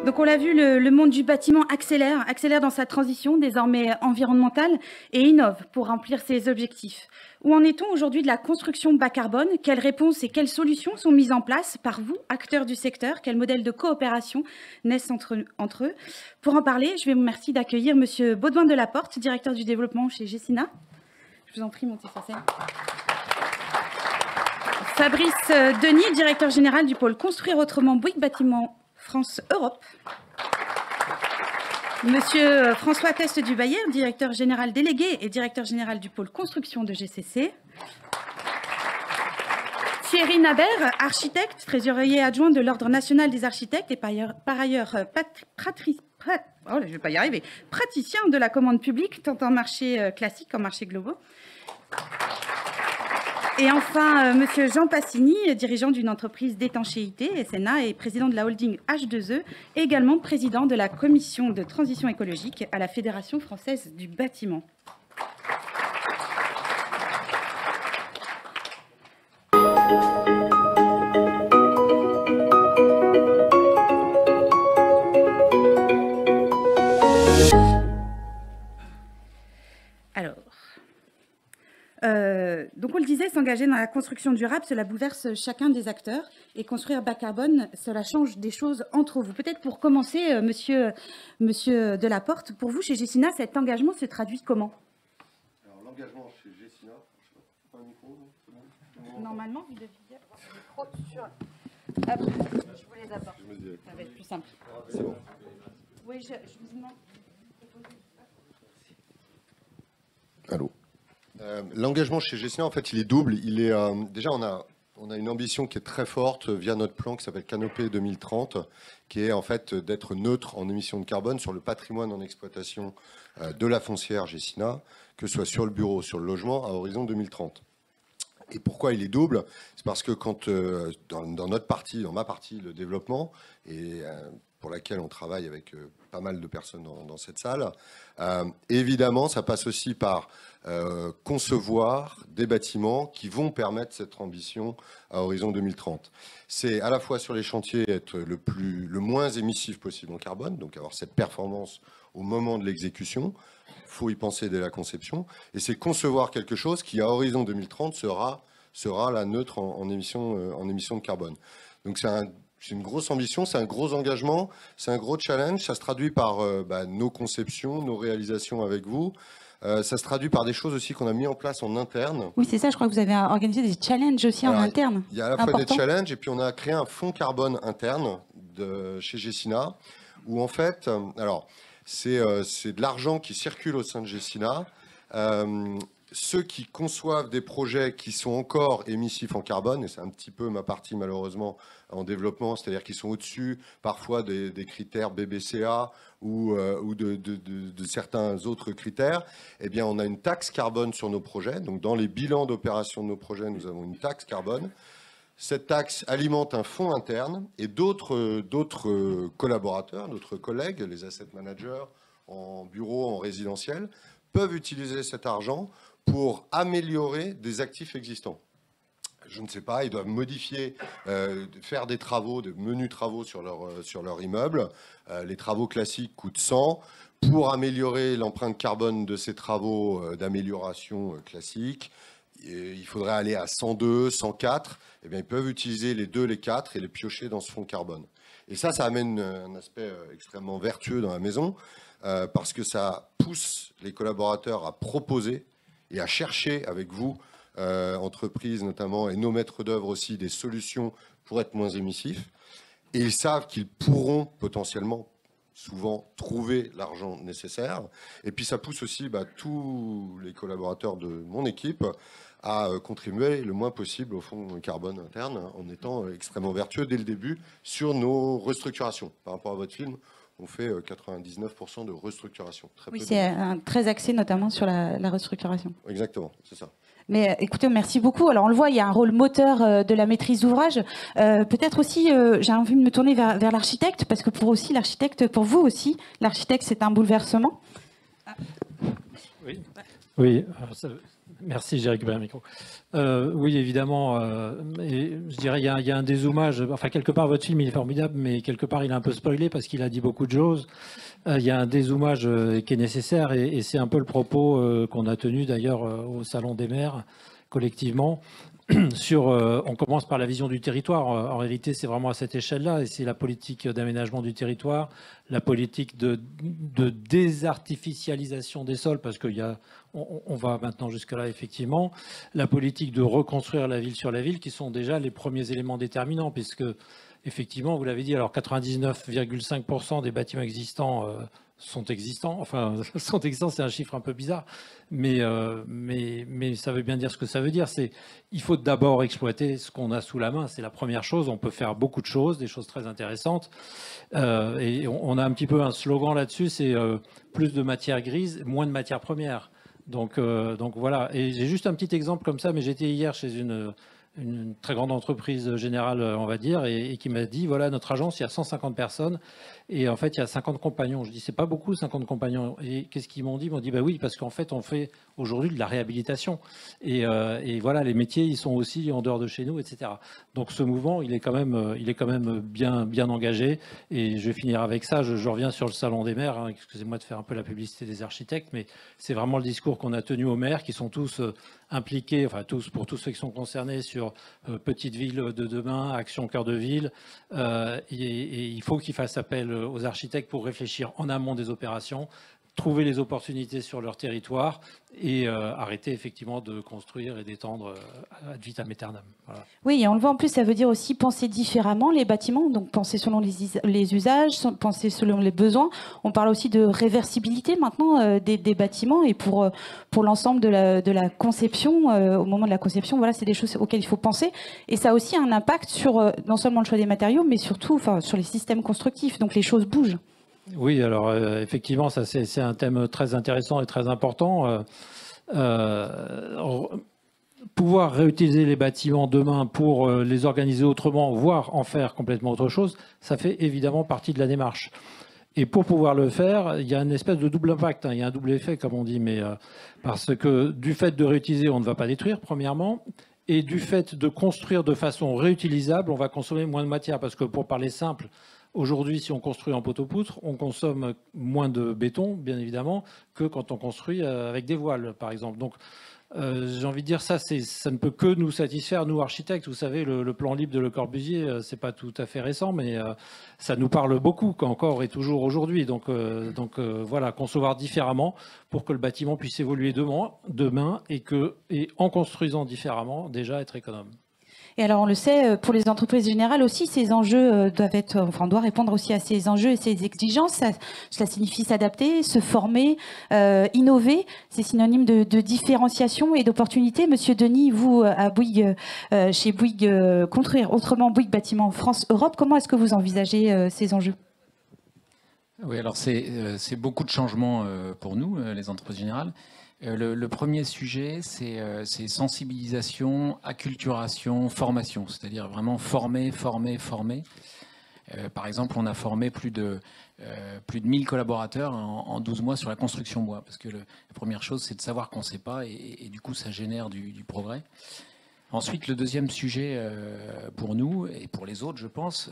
Donc on l'a vu, le monde du bâtiment accélère dans sa transition désormais environnementale et innove pour remplir ses objectifs. Où en est-on aujourd'hui de la construction bas carbone? Quelles réponses et quelles solutions sont mises en place par vous, acteurs du secteur? Quels modèles de coopération naissent entre eux? Pour en parler, je vais vous remercier d'accueillir Monsieur Baudouin Delaporte, directeur du développement chez Gecina. Je vous en prie, montez sur scène. Fabrice Denis, directeur général du pôle Construire Autrement Bouygues Bâtiment France Europe. Monsieur François Teste du Bayer, directeur général délégué et directeur général du pôle construction de GCC. Thierry Nabert, architecte, trésorier adjoint de l'Ordre national des architectes et par ailleurs praticien de la commande publique, tant en marché classique qu'en marché globaux. Et enfin, Monsieur Jean Passini, dirigeant d'une entreprise d'étanchéité, SNA, et président de la holding H2E, et également président de la commission de transition écologique à la Fédération française du bâtiment. Donc on le disait, s'engager dans la construction durable, cela bouleverse chacun des acteurs. Et construire bas carbone, cela change des choses entre vous. Peut-être pour commencer, monsieur Delaporte, pour vous, chez Gecina, cet engagement se traduit comment? Alors l'engagement chez Gecina, je sais pas un micro, c'est bon? Normalement, vous deviez avoir le micro sur... Hop, je vous les apporte. Ça va être plus simple. C'est bon. Oui, je vous demande... Allô. L'engagement chez Gecina, en fait, il est double. Il est, déjà, on a une ambition qui est très forte via notre plan qui s'appelle Canopée 2030, qui est en fait d'être neutre en émissions de carbone sur le patrimoine en exploitation de la foncière Gecina, que ce soit sur le bureau, sur le logement, à horizon 2030. Et pourquoi il est double? C'est parce que quand, dans notre partie, dans ma partie, le développement, et pour laquelle on travaille avec pas mal de personnes dans cette salle, évidemment, ça passe aussi par concevoir des bâtiments qui vont permettre cette ambition à horizon 2030. C'est à la fois sur les chantiers être le moins émissif possible en carbone, donc avoir cette performance au moment de l'exécution. Il faut y penser dès la conception. Et c'est concevoir quelque chose qui, à horizon 2030, sera la neutre en émissions de carbone. Donc c'est une grosse ambition, c'est un gros engagement, c'est un gros challenge. Ça se traduit par nos conceptions, nos réalisations avec vous. Ça se traduit par des choses aussi qu'on a mis en place en interne. Oui, c'est ça, je crois que vous avez organisé des challenges aussi en interne. Il y a à la fois des challenges et puis on a créé un fonds carbone interne chez Gecina où en fait, alors c'est de l'argent qui circule au sein de Gecina. Ceux qui conçoivent des projets qui sont encore émissifs en carbone, et c'est un petit peu ma partie malheureusement en développement, c'est-à-dire qu'ils sont au-dessus parfois des critères BBCA ou de certains autres critères, eh bien on a une taxe carbone sur nos projets. Donc dans les bilans d'opération de nos projets, nous avons une taxe carbone. Cette taxe alimente un fonds interne et d'autres collaborateurs, d'autres collègues, les asset managers en bureau, en résidentiel, peuvent utiliser cet argent pour améliorer des actifs existants. Je ne sais pas, ils doivent modifier, faire des travaux, de menus travaux sur leur immeuble. Les travaux classiques coûtent 100. Pour améliorer l'empreinte carbone de ces travaux d'amélioration classiques, il faudrait aller à 102, 104. Eh bien, ils peuvent utiliser les 2, les 4 et les piocher dans ce fonds carbone. Et ça amène un aspect extrêmement vertueux dans la maison parce que ça pousse les collaborateurs à proposer et à chercher avec vous, entreprises notamment, et nos maîtres d'œuvre aussi, des solutions pour être moins émissifs. Et ils savent qu'ils pourront potentiellement, souvent, trouver l'argent nécessaire. Et puis ça pousse aussi tous les collaborateurs de mon équipe à contribuer le moins possible au fonds carbone interne, en étant extrêmement vertueux dès le début sur nos restructurations. Par rapport à votre film, on fait 99% de restructuration. Oui, c'est très axé notamment sur la restructuration. Exactement, c'est ça. Mais écoutez, merci beaucoup. Alors on le voit, il y a un rôle moteur de la maîtrise d'ouvrage. Peut-être aussi, j'ai envie de me tourner vers l'architecte, parce que pour vous aussi, l'architecte, c'est un bouleversement. Oui. Alors Merci, j'ai récupéré le micro. Oui, évidemment, et je dirais il y a un dézoomage. Enfin, quelque part, votre film, il est formidable, mais quelque part, il est un peu spoilé parce qu'il a dit beaucoup de choses. Il y a un dézoomage qui est nécessaire et c'est un peu le propos qu'on a tenu d'ailleurs au Salon des maires, collectivement. On commence par la vision du territoire. En réalité, c'est vraiment à cette échelle-là, et c'est la politique d'aménagement du territoire, la politique de désartificialisation des sols, parce on va maintenant jusque-là, effectivement, la politique de reconstruire la ville sur la ville, qui sont déjà les premiers éléments déterminants, puisque, effectivement, vous l'avez dit, alors 99,5% des bâtiments existants sont existants. Enfin, sont existants, c'est un chiffre un peu bizarre, mais ça veut bien dire ce que ça veut dire. Il faut d'abord exploiter ce qu'on a sous la main. C'est la première chose. On peut faire beaucoup de choses, des choses très intéressantes. Et on a un petit peu un slogan là-dessus, c'est plus de matière grise, moins de matières premières. Donc voilà. Et j'ai juste un petit exemple comme ça, mais j'étais hier chez une très grande entreprise générale, on va dire, et qui m'a dit, voilà, notre agence, il y a 150 personnes, et en fait, il y a 50 compagnons. Je dis, c'est pas beaucoup, 50 compagnons. Et qu'est-ce qu'ils m'ont dit? Ils m'ont dit, bah oui, parce qu'en fait, on fait aujourd'hui de la réhabilitation. Et voilà, les métiers, ils sont aussi en dehors de chez nous, etc. Donc ce mouvement, il est quand même bien engagé. Et je vais finir avec ça. Je reviens sur le Salon des maires. Hein. Excusez-moi de faire un peu la publicité des architectes, mais c'est vraiment le discours qu'on a tenu aux maires, qui sont tous impliqués, enfin tous, pour tous ceux qui sont concernés sur Petite Ville de demain, Action Cœur de Ville. Et il faut qu'ils fassent appel aux architectes pour réfléchir en amont des opérations, trouver les opportunités sur leur territoire et arrêter effectivement de construire et d'étendre ad vitam aeternam. Voilà. Oui, et on le voit en plus, ça veut dire aussi penser différemment les bâtiments, donc penser selon les usages, penser selon les besoins. On parle aussi de réversibilité maintenant des bâtiments et pour l'ensemble de la conception, au moment de la conception, voilà, c'est des choses auxquelles il faut penser. Et ça a aussi un impact sur non seulement le choix des matériaux, mais surtout sur les systèmes constructifs. Donc les choses bougent. Oui, alors effectivement, ça c'est un thème très intéressant et très important. Pouvoir réutiliser les bâtiments demain pour les organiser autrement, voire en faire complètement autre chose, ça fait évidemment partie de la démarche. Et pour pouvoir le faire, il y a une espèce de double impact, hein, il y a un double effet, comme on dit, mais parce que du fait de réutiliser, on ne va pas détruire, premièrement, et du fait de construire de façon réutilisable, on va consommer moins de matière, parce que pour parler simple, aujourd'hui, si on construit en poteau-poutre, on consomme moins de béton, bien évidemment, que quand on construit avec des voiles, par exemple. Donc, j'ai envie de dire ça ne peut que nous satisfaire, nous architectes. Vous savez, le plan libre de Le Corbusier, c'est pas tout à fait récent, mais ça nous parle beaucoup, encore et toujours aujourd'hui. Donc voilà, concevoir différemment pour que le bâtiment puisse évoluer demain et en construisant différemment, déjà être économe. Et alors, on le sait, pour les entreprises générales aussi, ces enjeux on doit répondre aussi à ces enjeux et ces exigences. Cela signifie s'adapter, se former, innover. C'est synonyme de différenciation et d'opportunité. Monsieur Denis, vous, à Bouygues, chez Bouygues, construire autrement Bouygues Bâtiment France-Europe, comment est-ce que vous envisagez ces enjeux ? Oui, alors c'est beaucoup de changements pour nous, les entreprises générales. Le premier sujet, c'est sensibilisation, acculturation, formation, c'est-à-dire vraiment former. Par exemple, on a formé plus de 1000 collaborateurs en 12 mois sur la construction bois, parce que la première chose, c'est de savoir qu'on ne sait pas, et du coup, ça génère du progrès. Ensuite, le deuxième sujet pour nous, et pour les autres, je pense,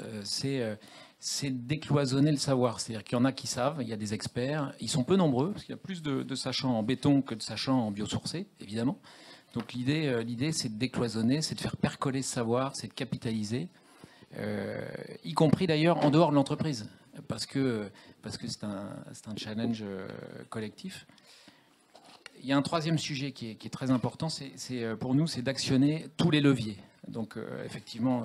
c'est décloisonner le savoir. C'est-à-dire qu'il y en a qui savent, il y a des experts, ils sont peu nombreux, parce qu'il y a plus de sachants en béton que de sachants en biosourcé, évidemment. Donc l'idée, c'est de décloisonner, c'est de faire percoler ce savoir, c'est de capitaliser, y compris d'ailleurs en dehors de l'entreprise, parce que c'est un challenge collectif. Il y a un troisième sujet qui est très important, pour nous, c'est d'actionner tous les leviers. Donc effectivement,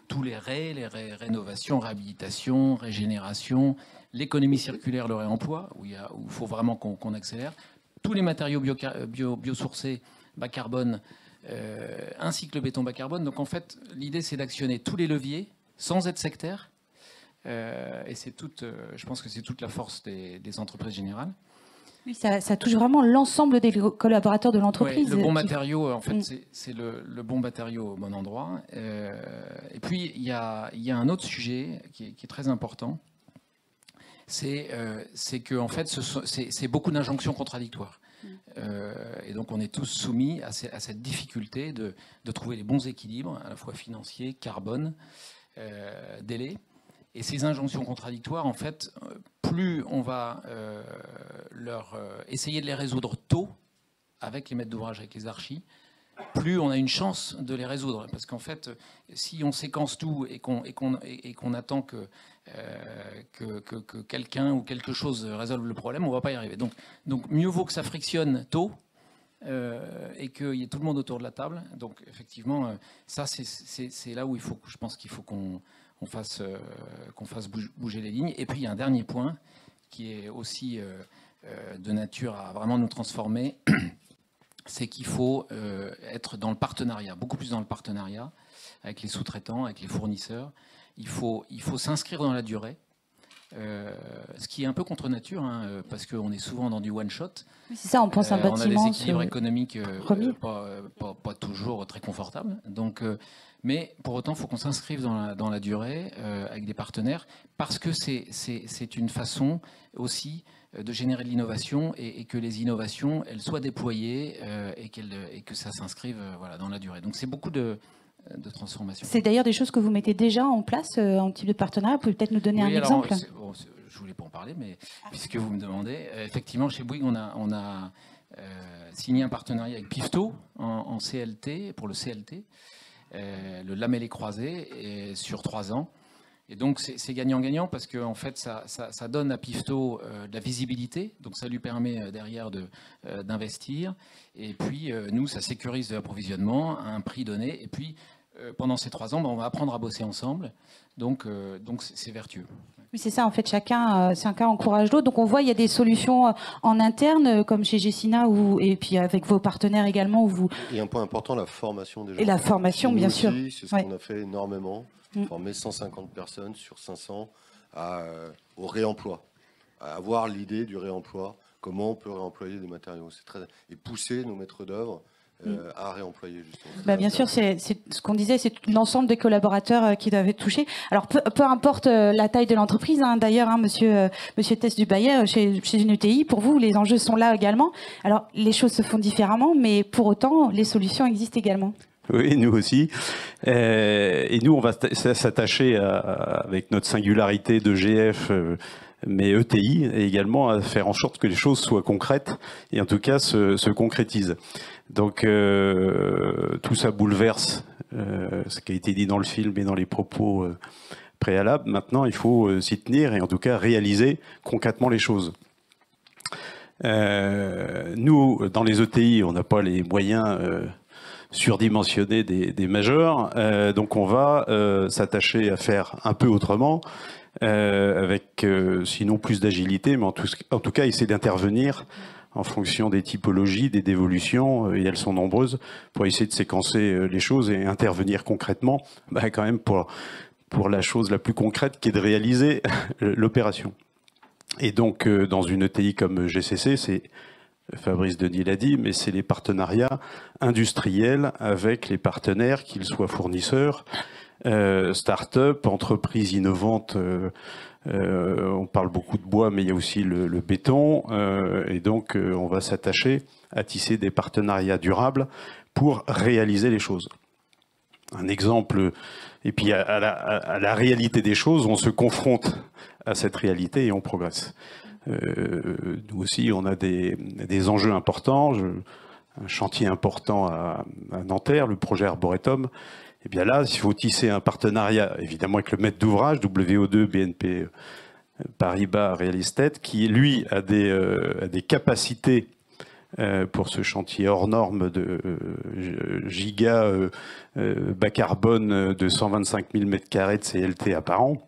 tous les rénovations, réhabilitation, régénération, l'économie circulaire, le réemploi, où il faut vraiment qu'on accélère, tous les matériaux biosourcés, bas carbone, ainsi que le béton bas carbone. Donc en fait, l'idée, c'est d'actionner tous les leviers sans être sectaire. Et je pense que c'est toute la force des entreprises générales. Oui, ça touche vraiment l'ensemble des collaborateurs de l'entreprise. Ouais, le bon matériau, en fait, c'est le bon matériau au bon endroit. Et puis, il y a un autre sujet qui est très important. C'est que, en fait, c'est beaucoup d'injonctions contradictoires. Et donc on est tous soumis à cette difficulté de trouver les bons équilibres, à la fois financiers, carbone, délai. Et ces injonctions contradictoires, en fait, plus on va essayer de les résoudre tôt, avec les maîtres d'ouvrage, avec les archis, plus on a une chance de les résoudre. Parce qu'en fait, si on séquence tout et qu'on attend que quelqu'un ou quelque chose résolve le problème, on ne va pas y arriver. Donc mieux vaut que ça frictionne tôt et qu'il y ait tout le monde autour de la table. Donc effectivement, ça c'est là où je pense qu'il faut qu'on fasse bouger les lignes. Et puis il y a un dernier point qui est aussi de nature à vraiment nous transformer, c'est qu'il faut être dans le partenariat, beaucoup plus dans le partenariat avec les sous-traitants, avec les fournisseurs. Il faut s'inscrire dans la durée, ce qui est un peu contre nature, hein, parce qu'on est souvent dans du one-shot. C'est ça, on pense à un bâtiment. On a des équilibres économiques pas toujours très confortables. Donc, mais pour autant, il faut qu'on s'inscrive dans la durée avec des partenaires, parce que c'est une façon aussi de générer de l'innovation et que les innovations, elles soient déployées et que ça s'inscrive dans la durée. Donc c'est beaucoup de transformation. C'est d'ailleurs des choses que vous mettez déjà en place en type de partenariat. Vous pouvez peut-être nous donner un exemple. Je ne voulais pas en parler, mais puisque vous me demandez, effectivement, chez Bouygues, on a signé un partenariat avec Pifto en CLT, pour le CLT, le lamellé croisé, sur 3 ans. Et donc c'est gagnant-gagnant parce que en fait ça donne à Pifto de la visibilité, donc ça lui permet derrière d'investir. Et puis nous, ça sécurise l'approvisionnement à un prix donné. Et puis pendant ces 3 ans, on va apprendre à bosser ensemble. Donc c'est vertueux. Oui, c'est ça, en fait, chacun encourage l'autre. Donc on voit, il y a des solutions en interne, comme chez Gecina, et puis avec vos partenaires également. Il y a un point important, la formation des gens. Et la formation, bien sûr. C'est ce qu'on a fait énormément. Former 150 personnes sur 500 au réemploi, à avoir l'idée du réemploi, comment on peut réemployer des matériaux. Et pousser nos maîtres d'œuvre à réemployer, justement. Bien sûr, c'est ce qu'on disait, c'est l'ensemble des collaborateurs qui doivent être touchés. Alors, peu importe la taille de l'entreprise, d'ailleurs, monsieur Tess du Baillet, chez une ETI, pour vous, les enjeux sont là également. Alors, les choses se font différemment, mais pour autant, les solutions existent également. Oui, nous aussi. Et nous, on va s'attacher avec notre singularité de GF, mais ETI, et également à faire en sorte que les choses soient concrètes et en tout cas se concrétisent. Donc tout ça bouleverse ce qui a été dit dans le film et dans les propos préalables. Maintenant, il faut s'y tenir et en tout cas réaliser concrètement les choses. Nous, dans les ETI, on n'a pas les moyens surdimensionnés des majors, donc on va s'attacher à faire un peu autrement, avec sinon plus d'agilité, mais en tout cas essayer d'intervenir en fonction des typologies, des dévolutions, et elles sont nombreuses, pour essayer de séquencer les choses et intervenir concrètement, quand même pour la chose la plus concrète qui est de réaliser l'opération. Et donc dans une ETI comme GCC, c'est Fabrice Denis l'a dit, mais c'est les partenariats industriels avec les partenaires, qu'ils soient fournisseurs, start-up, entreprises innovantes. On parle beaucoup de bois, mais il y a aussi le béton. Et donc, on va s'attacher à tisser des partenariats durables pour réaliser les choses. Un exemple, et puis à la réalité des choses, on se confronte à cette réalité et on progresse. Nous aussi, on a des enjeux importants, un chantier important à Nanterre, le projet Arboretum. Et bien là, il faut tisser un partenariat, évidemment, avec le maître d'ouvrage, WO2, BNP Paribas Real Estate, qui, lui, a des capacités pour ce chantier hors norme de giga bas carbone de 125 000 m² de CLT par an.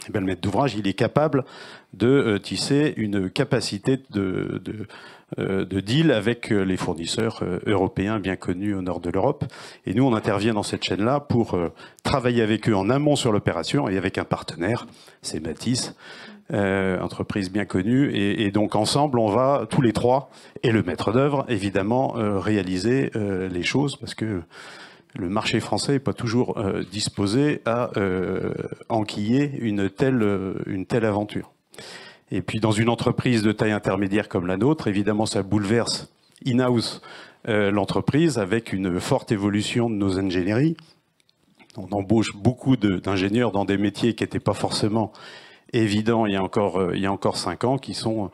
Et bien, le maître d'ouvrage, il est capable de tisser une capacité de deal avec les fournisseurs européens bien connus au nord de l'Europe. Et nous, on intervient dans cette chaîne-là pour travailler avec eux en amont sur l'opération et avec un partenaire, c'est Matisse, entreprise bien connue. Et donc, ensemble, on va, tous les trois, et le maître d'œuvre, évidemment, réaliser les choses parce que le marché français n'est pas toujours disposé à enquiller une telle aventure. Et puis dans une entreprise de taille intermédiaire comme la nôtre, évidemment, ça bouleverse in-house l'entreprise avec une forte évolution de nos ingénieries. On embauche beaucoup d'ingénieurs dans des métiers qui n'étaient pas forcément évidents il y a encore 5 ans, qui sont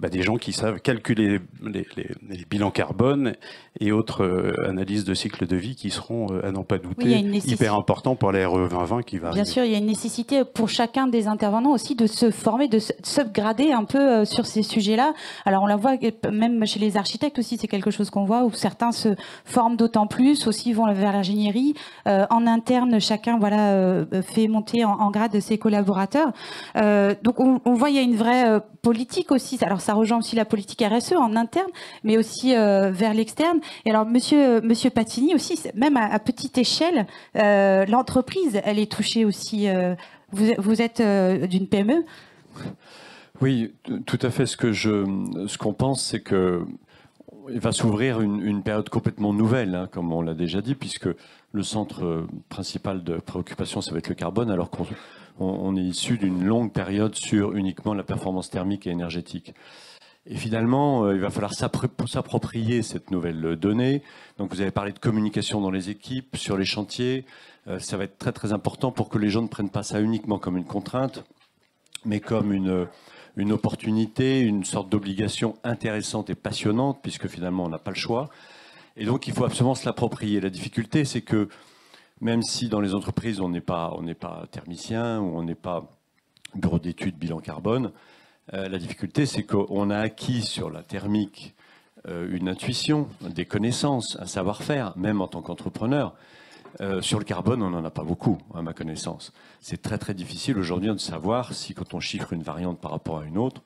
des gens qui savent calculer les bilans carbone et autres analyses de cycle de vie qui seront, à n'en pas douter, hyper importants pour la RE 2020 qui va arriver. Bien sûr, il y a une nécessité pour chacun des intervenants aussi de se former, de s'upgrader un peu sur ces sujets-là. Alors on la voit même chez les architectes aussi, c'est quelque chose qu'on voit où certains se forment d'autant plus, aussi vont vers l'ingénierie. En interne, chacun fait monter en grade ses collaborateurs. Donc on voit il y a une vraie politique aussi. Alors ça rejoint aussi la politique RSE en interne, mais aussi vers l'externe. Et alors Monsieur Patini aussi, même à petite échelle, l'entreprise, elle est touchée aussi. Vous êtes d'une PME? Oui, tout à fait. Ce qu'on pense, c'est que il va s'ouvrir une période complètement nouvelle, hein, comme on l'a déjà dit, puisque le centre principal de préoccupation, ça va être le carbone, alors qu'on est issu d'une longue période sur uniquement la performance thermique et énergétique. Et finalement, il va falloir s'approprier cette nouvelle donnée. Donc vous avez parlé de communication dans les équipes, sur les chantiers. Ça va être très très important pour que les gens ne prennent pas ça uniquement comme une contrainte, mais comme une opportunité, une sorte d'obligation intéressante et passionnante, puisque finalement on n'a pas le choix. Et donc il faut absolument se l'approprier. La difficulté, c'est que même si dans les entreprises on n'est pas thermicien ou on n'est pas bureau d'études bilan carbone, la difficulté, c'est qu'on a acquis sur la thermique une intuition, des connaissances, un savoir-faire, même en tant qu'entrepreneur. Sur le carbone, on n'en a pas beaucoup, à ma connaissance. C'est très très difficile aujourd'hui de savoir si, quand on chiffre une variante par rapport à une autre,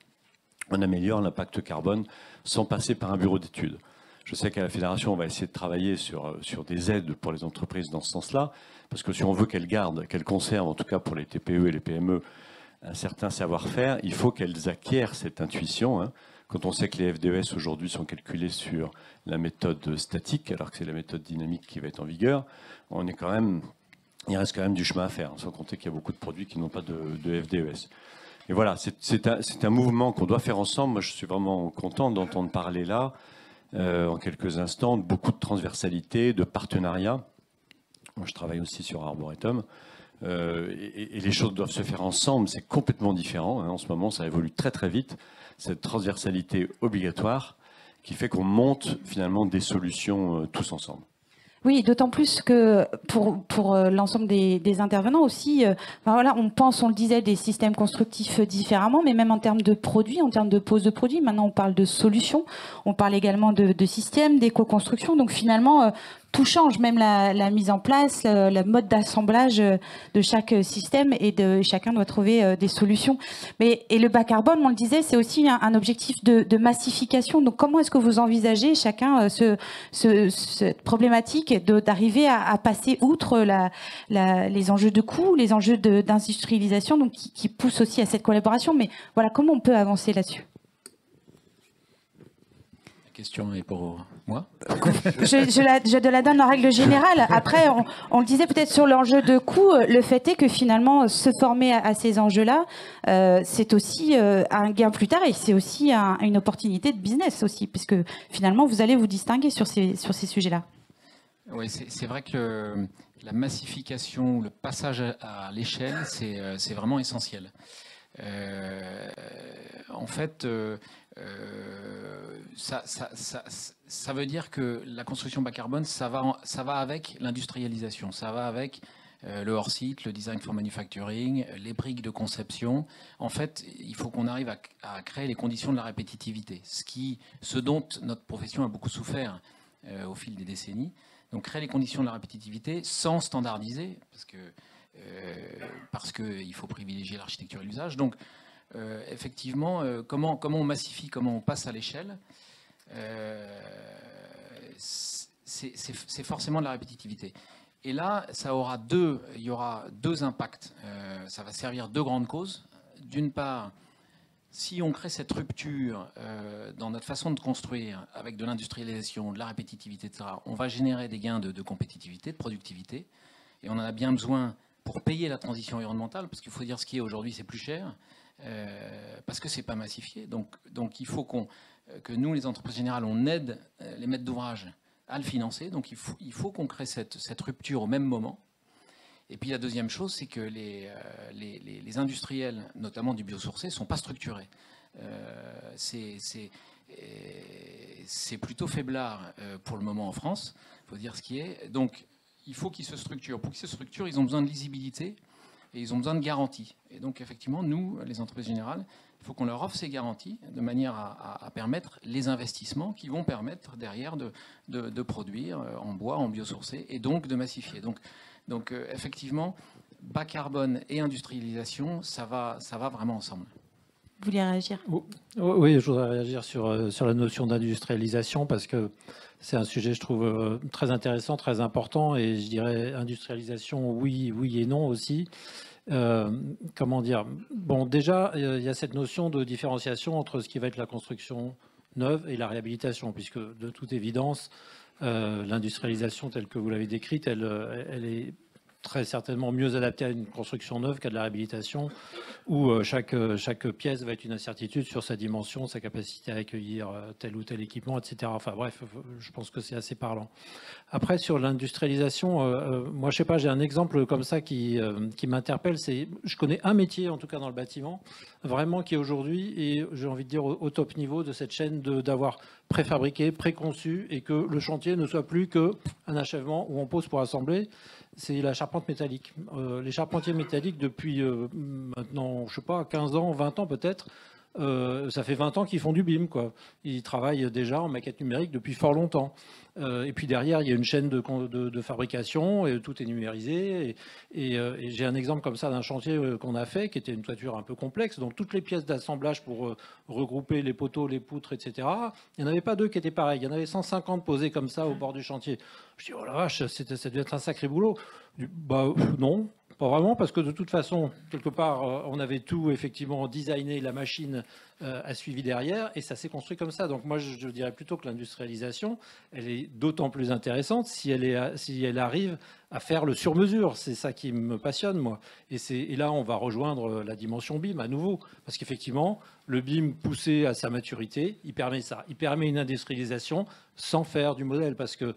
on améliore l'impact carbone sans passer par un bureau d'études. Je sais qu'à la Fédération, on va essayer de travailler sur des aides pour les entreprises dans ce sens-là, parce que si on veut qu'elles gardent, qu'elles conservent, en tout cas pour les TPE et les PME, un certain savoir-faire, il faut qu'elles acquièrent cette intuition. Hein. Quand on sait que les FDES aujourd'hui sont calculés sur la méthode statique, alors que c'est la méthode dynamique qui va être en vigueur, il reste quand même du chemin à faire, sans compter qu'il y a beaucoup de produits qui n'ont pas de FDES. Et voilà, c'est un mouvement qu'on doit faire ensemble. Moi, je suis vraiment content d'entendre parler là, en quelques instants, de beaucoup de transversalité, de partenariat. Moi, je travaille aussi sur Arboretum. Et les choses doivent se faire ensemble, c'est complètement différent. Hein. En ce moment, ça évolue très très vite, cette transversalité obligatoire qui fait qu'on monte finalement des solutions tous ensemble. Oui, d'autant plus que pour l'ensemble des intervenants aussi, on pense, on le disait, des systèmes constructifs différemment, mais même en termes de produits, en termes de pose de produits, maintenant on parle de solutions, on parle également de systèmes, d'éco-construction, donc finalement tout change, même la mise en place, le mode d'assemblage de chaque système, et chacun doit trouver des solutions. Et le bas carbone, on le disait, c'est aussi un objectif de massification. Donc comment est-ce que vous envisagez chacun cette problématique d'arriver à passer outre les enjeux de coût, les enjeux d'industrialisation, donc qui poussent aussi à cette collaboration. Mais voilà, comment on peut avancer là-dessus? La question est pour moi. Je la donne en règle générale. Après, on le disait peut-être sur l'enjeu de coût, le fait est que finalement, se former à ces enjeux-là, c'est aussi un gain plus tard, et c'est aussi une opportunité de business aussi, puisque finalement, vous allez vous distinguer sur ces sujets-là. Oui, c'est vrai que la massification, le passage à l'échelle, c'est vraiment essentiel. En fait, ça veut dire que la construction bas carbone, ça va avec l'industrialisation, ça va avec le hors-site, le design for manufacturing, les briques de conception. En fait, il faut qu'on arrive à créer les conditions de la répétitivité, ce dont notre profession a beaucoup souffert au fil des décennies. Donc créer les conditions de la répétitivité sans standardiser, parce qu'il faut privilégier l'architecture et l'usage. Donc effectivement, comment on massifie, comment on passe à l'échelle, c'est forcément de la répétitivité. Et là, il y aura deux impacts. Ça va servir deux grandes causes. D'une part, si on crée cette rupture dans notre façon de construire avec de l'industrialisation, de la répétitivité, etc., on va générer des gains de compétitivité, de productivité. Et on en a bien besoin pour payer la transition environnementale, parce qu'il faut dire ce qui est aujourd'hui, c'est plus cher, parce que c'est pas massifié. Donc il faut que nous, les entreprises générales, on aide les maîtres d'ouvrage à le financer. Donc il faut qu'on crée cette rupture au même moment. Et puis la deuxième chose, c'est que les industriels, notamment du biosourcé, ne sont pas structurés. C'est plutôt faiblard pour le moment en France, il faut dire ce qui est. Donc il faut qu'ils se structurent. Pour qu'ils se structurent, ils ont besoin de lisibilité et ils ont besoin de garanties. Et donc effectivement, nous, les entreprises générales, il faut qu'on leur offre ces garanties de manière à permettre les investissements qui vont permettre derrière de produire en bois, en biosourcé, et donc de massifier. Donc effectivement, bas carbone et industrialisation, ça va vraiment ensemble. Vous voulez réagir? Oui, je voudrais réagir sur la notion d'industrialisation parce que c'est un sujet, je trouve, très intéressant, très important. Et je dirais industrialisation, oui et non aussi. Comment dire? Bon, déjà, il y a cette notion de différenciation entre ce qui va être la construction neuve et la réhabilitation, puisque de toute évidence, l'industrialisation telle que vous l'avez décrite, elle est très certainement mieux adaptée à une construction neuve qu'à de la réhabilitation, où chaque pièce va être une incertitude sur sa dimension, sa capacité à accueillir tel ou tel équipement, etc. Enfin bref, je pense que c'est assez parlant. Après, sur l'industrialisation, moi je sais pas, j'ai un exemple comme ça qui m'interpelle. Je connais un métier, en tout cas dans le bâtiment, vraiment qui est aujourd'hui, et j'ai envie de dire au top niveau de cette chaîne, d'avoir préfabriqué, préconçu, et que le chantier ne soit plus qu'un achèvement où on pose pour assembler. C'est la charpente métallique. Les charpentiers métalliques, depuis maintenant, je sais pas, 15 ans, 20 ans peut-être, ça fait 20 ans qu'ils font du BIM, quoi. Ils travaillent déjà en maquette numérique depuis fort longtemps. Et puis derrière, il y a une chaîne de fabrication, et tout est numérisé. Et j'ai un exemple comme ça d'un chantier qu'on a fait, qui était une toiture un peu complexe. Donc toutes les pièces d'assemblage pour regrouper les poteaux, les poutres, etc. Il n'y en avait pas deux qui étaient pareils. Il y en avait 150 posés comme ça au bord du chantier. Je dis, oh la vache, ça devait être un sacré boulot. Bah non. Pas vraiment, parce que de toute façon, quelque part, on avait tout effectivement designé, la machine a suivi derrière, et ça s'est construit comme ça. Donc moi, je dirais plutôt que l'industrialisation, elle est d'autant plus intéressante si elle arrive à faire le sur-mesure. C'est ça qui me passionne, moi. Et là, on va rejoindre la dimension BIM à nouveau, parce qu'effectivement, le BIM poussé à sa maturité, il permet ça. Il permet une industrialisation sans faire du modèle, parce que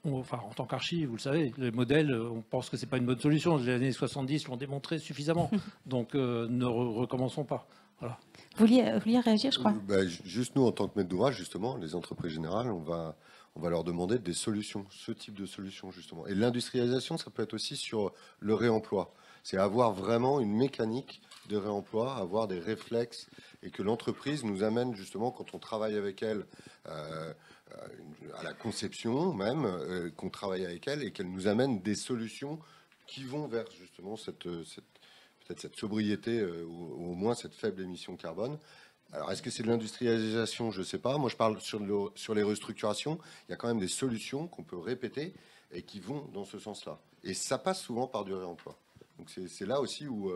enfin, en tant qu'archi, vous le savez, les modèles, on pense que ce n'est pas une bonne solution. Les années 70 l'ont démontré suffisamment. Donc, ne recommençons pas. Voilà. Vous vouliez réagir, je crois. Juste nous, en tant que maître d'ouvrage, justement, les entreprises générales, on va leur demander des solutions, ce type de solutions, justement. Et l'industrialisation, ça peut être aussi sur le réemploi. C'est avoir vraiment une mécanique de réemploi, avoir des réflexes, et que l'entreprise nous amène, justement, quand on travaille avec elle, à la conception même, qu'on travaille avec elle et qu'elle nous amène des solutions qui vont vers justement peut-être cette sobriété ou au moins cette faible émission carbone. Alors est-ce que c'est de l'industrialisation? Je ne sais pas. Moi je parle sur les restructurations. Il y a quand même des solutions qu'on peut répéter et qui vont dans ce sens-là. Et ça passe souvent par du réemploi. Donc c'est là aussi où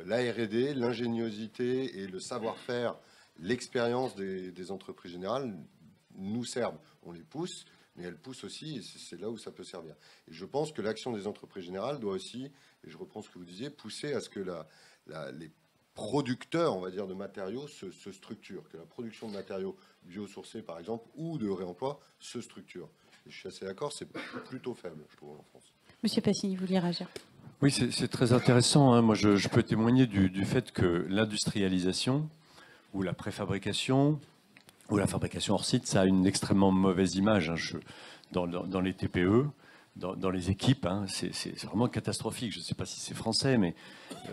la R&D, l'ingéniosité et le savoir-faire, l'expérience des entreprises générales nous servent. On les pousse, mais elles poussent aussi, et c'est là où ça peut servir. Et je pense que l'action des entreprises générales doit aussi, et je reprends ce que vous disiez, pousser à ce que les producteurs, on va dire, de matériaux se structurent, que la production de matériaux biosourcés, par exemple, ou de réemploi, se structure. Et je suis assez d'accord, c'est plutôt faible, je trouve, en France. Monsieur Passini, vous vouliez réagir? Oui, c'est très intéressant, hein. Moi, je peux témoigner du fait que l'industrialisation ou la préfabrication ou la fabrication hors site, ça a une extrêmement mauvaise image, hein. Dans les TPE, dans les équipes, hein, c'est vraiment catastrophique. Je ne sais pas si c'est français, mais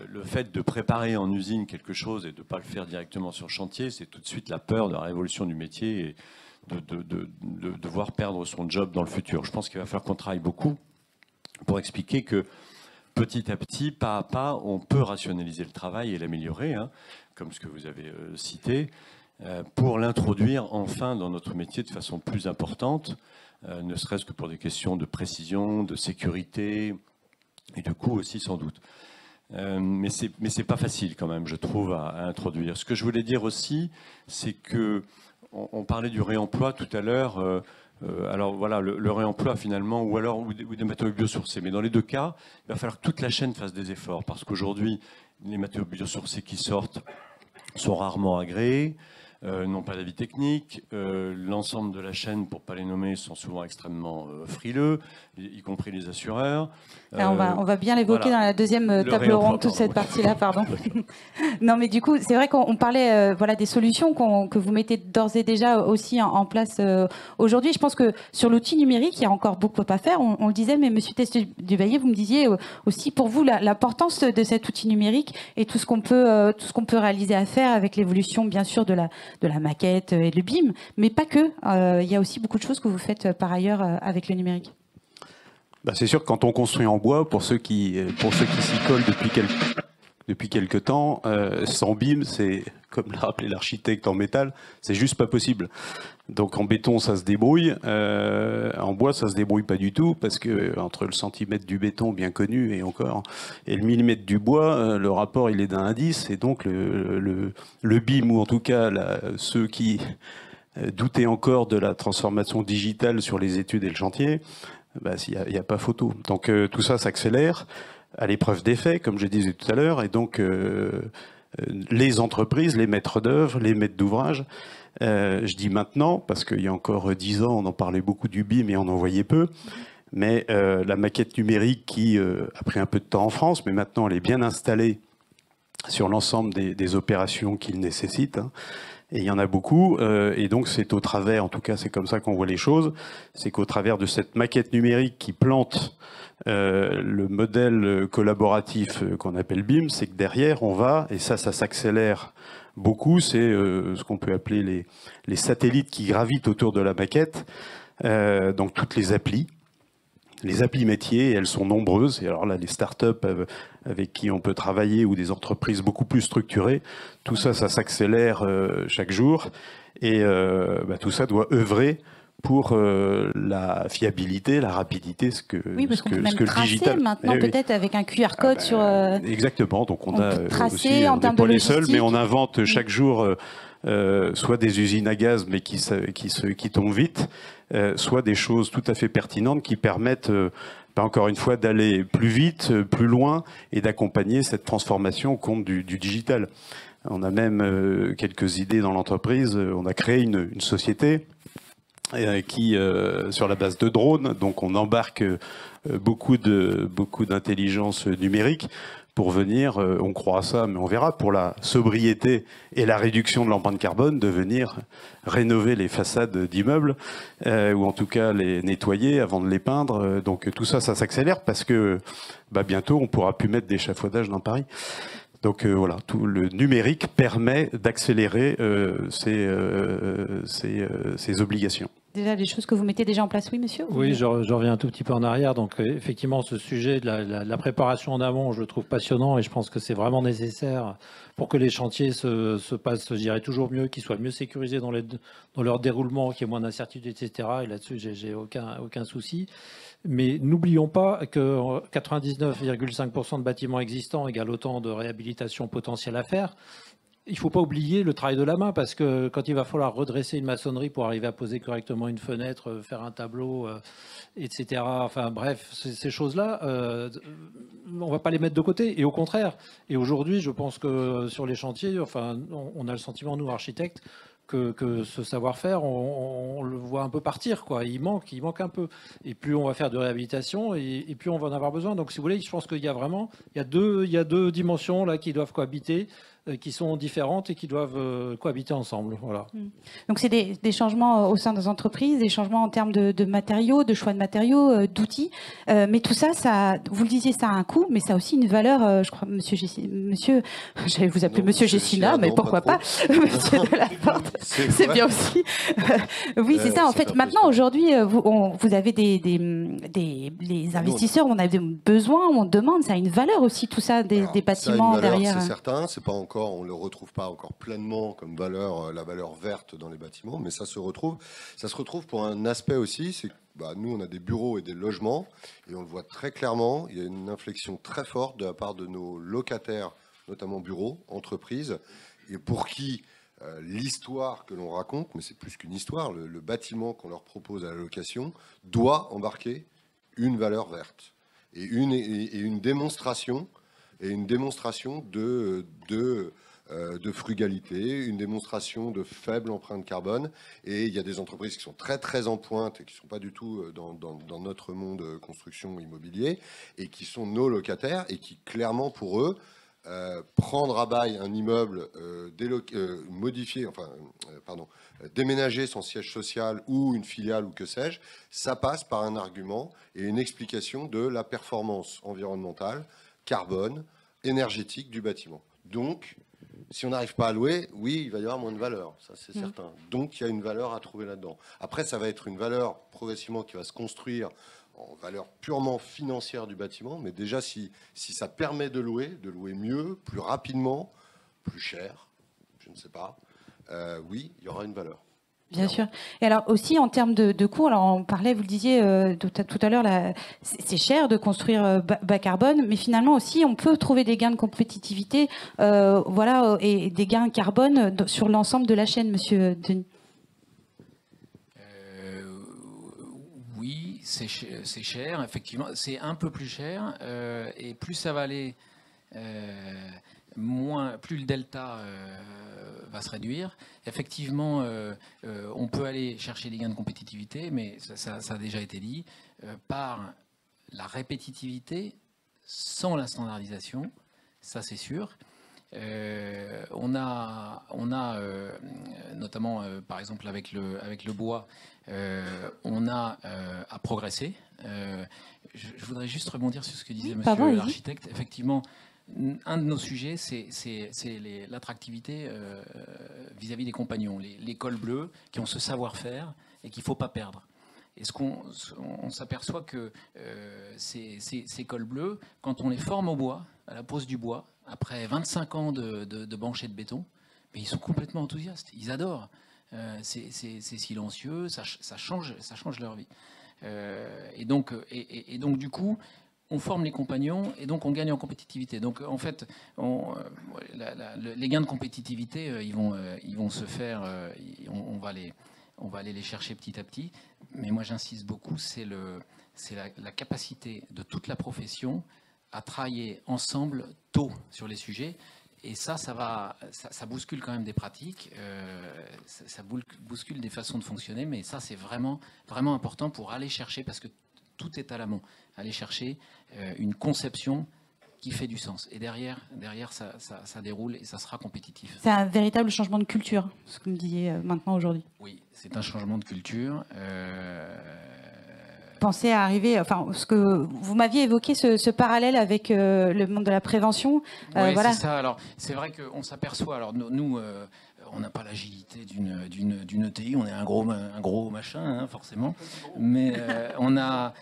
le fait de préparer en usine quelque chose et de ne pas le faire directement sur chantier, c'est tout de suite la peur de la révolution du métier et de devoir perdre son job dans le futur. Je pense qu'il va falloir qu'on travaille beaucoup pour expliquer que petit à petit, pas à pas, on peut rationaliser le travail et l'améliorer, hein, comme ce que vous avez cité, pour l'introduire enfin dans notre métier de façon plus importante, ne serait-ce que pour des questions de précision, de sécurité et de coût aussi sans doute. Mais c'est pas facile quand même, je trouve, à introduire. Ce que je voulais dire aussi, c'est que on parlait du réemploi tout à l'heure. Alors voilà, le réemploi finalement, ou des matériaux biosourcés. Mais dans les deux cas, il va falloir que toute la chaîne fasse des efforts, parce qu'aujourd'hui, les matériaux biosourcés qui sortent sont rarement agréés, n'ont pas d'avis technique. L'ensemble de la chaîne, pour ne pas les nommer, sont souvent extrêmement frileux, y compris les assureurs. On va bien l'évoquer voilà. dans la deuxième table ronde, toute cette partie-là, pardon. Non, mais du coup, c'est vrai qu'on parlait voilà, des solutions que vous mettez d'ores et déjà aussi en place aujourd'hui. Je pense que sur l'outil numérique, il y a encore beaucoup à faire. On le disait, mais Monsieur Test-Dubaillet, vous me disiez aussi pour vous l'importance de cet outil numérique et tout ce qu'on peut réaliser à faire avec l'évolution, bien sûr, de la maquette et le BIM, mais pas que. Il y a aussi beaucoup de choses que vous faites par ailleurs avec le numérique. Bah, c'est sûr que quand on construit en bois, pour ceux qui s'y collent depuis quelque temps, sans BIM, c'est, comme l'a rappelé l'architecte en métal, c'est juste pas possible. Donc en béton, ça se débrouille. En bois, ça se débrouille pas du tout, parce que entre le centimètre du béton bien connu et le millimètre du bois, le rapport il est d'1 à 10, et donc le BIM, ou en tout cas ceux qui doutaient encore de la transformation digitale sur les études et le chantier, bah, il n'y a pas photo. Donc tout ça s'accélère à l'épreuve des faits, comme je disais tout à l'heure, et donc les entreprises, les maîtres d'œuvre, les maîtres d'ouvrage, je dis maintenant, parce qu'il y a encore 10 ans, on en parlait beaucoup du BIM et on en voyait peu, mais la maquette numérique qui a pris un peu de temps en France, mais maintenant elle est bien installée sur l'ensemble des opérations qu'il nécessite, hein. Et il y en a beaucoup, et donc c'est au travers, en tout cas c'est comme ça qu'on voit les choses, c'est qu'au travers de cette maquette numérique qui plante le modèle collaboratif qu'on appelle BIM, c'est que derrière on va, et ça s'accélère beaucoup, c'est ce qu'on peut appeler les satellites qui gravitent autour de la maquette, donc toutes les applis métiers, elles sont nombreuses. Et alors là, les startups avec qui on peut travailler ou des entreprises beaucoup plus structurées, tout ça, ça s'accélère chaque jour. Et tout ça doit œuvrer pour la fiabilité, la rapidité, ce que le digital. Maintenant, peut-être avec un QR code sur. Exactement. Donc on a tracer aussi, en on termes n'est pas de les seuls, mais on logistique. invente chaque jour soit des usines à gaz, mais qui tombent vite, soit des choses tout à fait pertinentes qui permettent, encore une fois, d'aller plus vite, plus loin, et d'accompagner cette transformation au compte du digital. On a même quelques idées dans l'entreprise. On a créé une société qui, sur la base de drones, donc on embarque beaucoup d'intelligence numérique pour venir, on croit à ça, mais on verra, pour la sobriété et la réduction de l'empreinte carbone, de venir rénover les façades d'immeubles, ou en tout cas les nettoyer avant de les peindre. Donc tout ça, ça s'accélère parce que bientôt, on pourra plus mettre d'échafaudage dans Paris. Donc voilà, tout le numérique permet d'accélérer ces obligations. Déjà, des choses que vous mettez déjà en place, oui, monsieur? Oui, je reviens un tout petit peu en arrière. Donc, effectivement, ce sujet de la préparation en amont, je le trouve passionnant et je pense que c'est vraiment nécessaire pour que les chantiers se passent, je dirais, toujours mieux, qu'ils soient mieux sécurisés dans leur déroulement, qu'il y ait moins d'incertitudes, etc. Et là-dessus, j'ai aucun souci. Mais n'oublions pas que 99,5% de bâtiments existants égale autant de réhabilitation potentielle à faire. Il ne faut pas oublier le travail de la main, parce que quand il va falloir redresser une maçonnerie pour arriver à poser correctement une fenêtre, faire un tableau, etc. Enfin bref, ces choses-là, on ne va pas les mettre de côté. Et au contraire, et aujourd'hui, je pense que sur les chantiers, enfin, on a le sentiment, nous, architectes, que ce savoir-faire, on le voit un peu partir, quoi. Il manque un peu. Et plus on va faire de réhabilitation, et plus on va en avoir besoin. Donc, si vous voulez, je pense qu'il y a deux dimensions là qui doivent cohabiter, qui sont différentes et qui doivent cohabiter ensemble. Voilà. Donc c'est des changements au sein des entreprises, des changements en termes de matériaux, de choix de matériaux, d'outils. Mais tout ça, vous le disiez, ça a un coût, mais ça a aussi une valeur, je crois, monsieur, j'allais vous appeler Monsieur Gessina, mais pourquoi pas, Monsieur Delaporte, c'est bien aussi. Oui, c'est ça. En fait, maintenant, aujourd'hui, vous avez les investisseurs, on a des besoins, on demande, ça a une valeur aussi, tout ça, des bâtiments ça a une valeur, derrière. C'est certain, c'est pas encore, on ne le retrouve pas encore pleinement comme valeur, la valeur verte dans les bâtiments, mais ça se retrouve. Ça se retrouve pour un aspect aussi, c'est que nous, on a des bureaux et des logements, et on le voit très clairement, il y a une inflexion très forte de la part de nos locataires, notamment bureaux, entreprises, et pour qui l'histoire que l'on raconte, mais c'est plus qu'une histoire, le bâtiment qu'on leur propose à la location doit embarquer une valeur verte et une démonstration de frugalité, une démonstration de faible empreinte carbone. Et il y a des entreprises qui sont très très en pointe et qui ne sont pas du tout dans notre monde construction immobilier et qui sont nos locataires et qui clairement pour eux prendre à bail un immeuble, déménager son siège social ou une filiale ou que sais-je, ça passe par un argument et une explication de la performance environnementale, carbone, énergétique du bâtiment. Donc, si on n'arrive pas à louer, oui, il va y avoir moins de valeur, ça c'est certain. Donc, il y a une valeur à trouver là-dedans. Après, ça va être une valeur progressivement qui va se construire en valeur purement financière du bâtiment, mais déjà, si ça permet de louer mieux, plus rapidement, plus cher, je ne sais pas, oui, il y aura une valeur. Bien sûr. Et alors aussi en termes de coûts, alors on parlait, vous le disiez tout à l'heure, c'est cher de construire bas carbone, mais finalement aussi on peut trouver des gains de compétitivité, et des gains carbone sur l'ensemble de la chaîne, Monsieur Denis. Oui, c'est cher, effectivement, c'est un peu plus cher, et plus ça va aller, plus le delta va se réduire. Effectivement, on peut aller chercher des gains de compétitivité, mais ça a déjà été dit, par la répétitivité sans la standardisation, ça c'est sûr. On a notamment, par exemple, avec le bois, on a à progresser. Je voudrais juste rebondir sur ce que disait monsieur l'architecte. Effectivement, un de nos sujets, c'est l'attractivité vis-à-vis des compagnons, les cols bleus qui ont ce savoir-faire et qu'il ne faut pas perdre. Et on s'aperçoit que ces cols bleus, quand on les forme au bois, à la pose du bois, après 25 ans de banchets de béton, mais ils sont complètement enthousiastes, ils adorent. C'est silencieux, ça change leur vie. Et donc, du coup, on forme les compagnons et donc on gagne en compétitivité. Donc en fait, les gains de compétitivité, ils vont se faire, on va aller les chercher petit à petit. Mais moi j'insiste beaucoup, c'est la capacité de toute la profession à travailler ensemble tôt sur les sujets. Et ça bouscule quand même des pratiques, ça bouscule des façons de fonctionner, mais ça c'est vraiment, vraiment important pour aller chercher, parce que tout est à l'amont, aller chercher une conception qui fait du sens. Et derrière ça déroule et ça sera compétitif. C'est un véritable changement de culture, ce que vous me disiez maintenant aujourd'hui. Oui, c'est un changement de culture. Pensez à arriver, enfin, ce que vous m'aviez évoqué, ce parallèle avec le monde de la prévention. Oui, voilà. C'est ça. Alors, c'est vrai qu'on s'aperçoit. Alors, nous, on n'a pas l'agilité d'une ETI. On est un gros machin, hein, forcément. Mais on a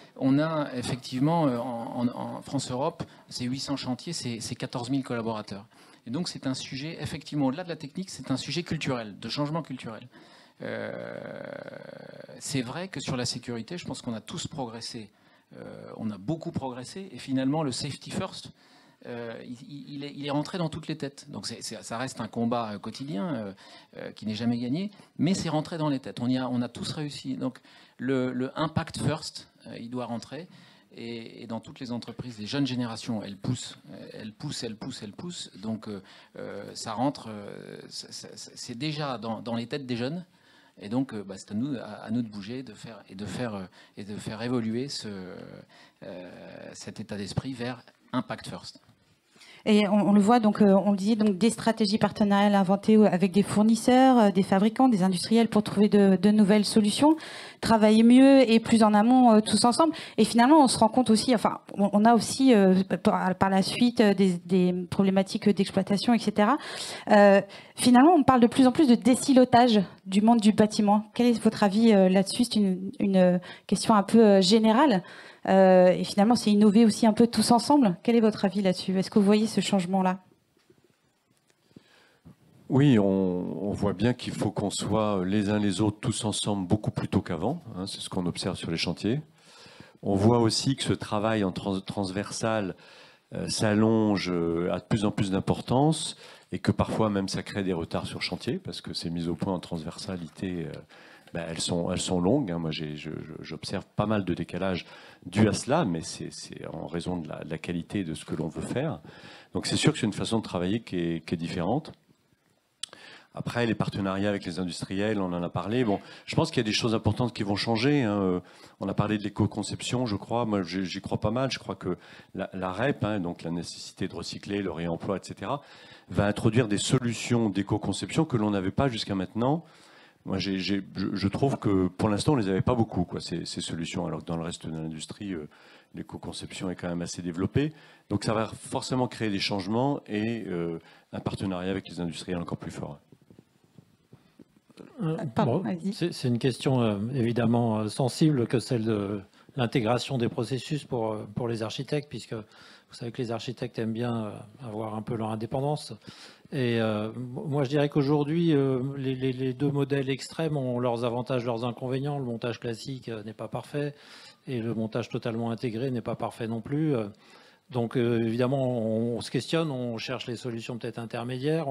effectivement en France-Europe, c'est 800 chantiers, c'est 14 000 collaborateurs. Et donc, c'est un sujet, effectivement, au-delà de la technique, c'est un sujet culturel, de changement culturel. C'est vrai que sur la sécurité, je pense qu'on a tous progressé. On a beaucoup progressé. Et finalement, le safety first, il est rentré dans toutes les têtes. Donc ça reste un combat quotidien qui n'est jamais gagné, mais c'est rentré dans les têtes. On a tous réussi. Donc le impact first, il doit rentrer. Et dans toutes les entreprises, les jeunes générations, elles poussent. Donc ça rentre, c'est déjà dans les têtes des jeunes. Et donc, c'est à nous de bouger, de faire évoluer cet état d'esprit vers Impact First. Et on le voit, donc, on le disait, donc, des stratégies partenariales inventées avec des fournisseurs, des fabricants, des industriels pour trouver de nouvelles solutions, travailler mieux et plus en amont tous ensemble. Et finalement, on se rend compte aussi, enfin, on a aussi par la suite des problématiques d'exploitation, etc. Finalement, on parle de plus en plus de désilotage du monde du bâtiment. Quel est votre avis là-dessus? C'est une question un peu générale. Et finalement, c'est innover aussi un peu tous ensemble. Quel est votre avis là-dessus? Est-ce que vous voyez ce changement-là? Oui, on voit bien qu'il faut qu'on soit les uns les autres tous ensemble beaucoup plus tôt qu'avant. Hein, c'est ce qu'on observe sur les chantiers. On voit aussi que ce travail en transversal, s'allonge a de plus en plus d'importance et que parfois même ça crée des retards sur chantier parce que ces mises au point en transversalité, elles sont longues. Moi, j'observe pas mal de décalage dû à cela, mais c'est en raison de la qualité de ce que l'on veut faire. Donc c'est sûr que c'est une façon de travailler qui est différente. Après, les partenariats avec les industriels, on en a parlé. Bon, je pense qu'il y a des choses importantes qui vont changer. Hein. On a parlé de l'éco-conception, je crois. Moi, j'y crois pas mal. Je crois que la REP, donc la nécessité de recycler, le réemploi, etc., va introduire des solutions d'éco-conception que l'on n'avait pas jusqu'à maintenant. Moi, je trouve que pour l'instant, on les avait pas beaucoup, quoi, ces solutions, alors que dans le reste de l'industrie, l'éco-conception est quand même assez développée. Donc, ça va forcément créer des changements et un partenariat avec les industriels encore plus fort. Pardon, c'est une question évidemment sensible que celle de l'intégration des processus pour les architectes, puisque vous savez que les architectes aiment bien avoir un peu leur indépendance. Et moi, je dirais qu'aujourd'hui, les deux modèles extrêmes ont leurs avantages, leurs inconvénients. Le montage classique n'est pas parfait et le montage totalement intégré n'est pas parfait non plus. Donc évidemment, on se questionne, on cherche les solutions peut-être intermédiaires.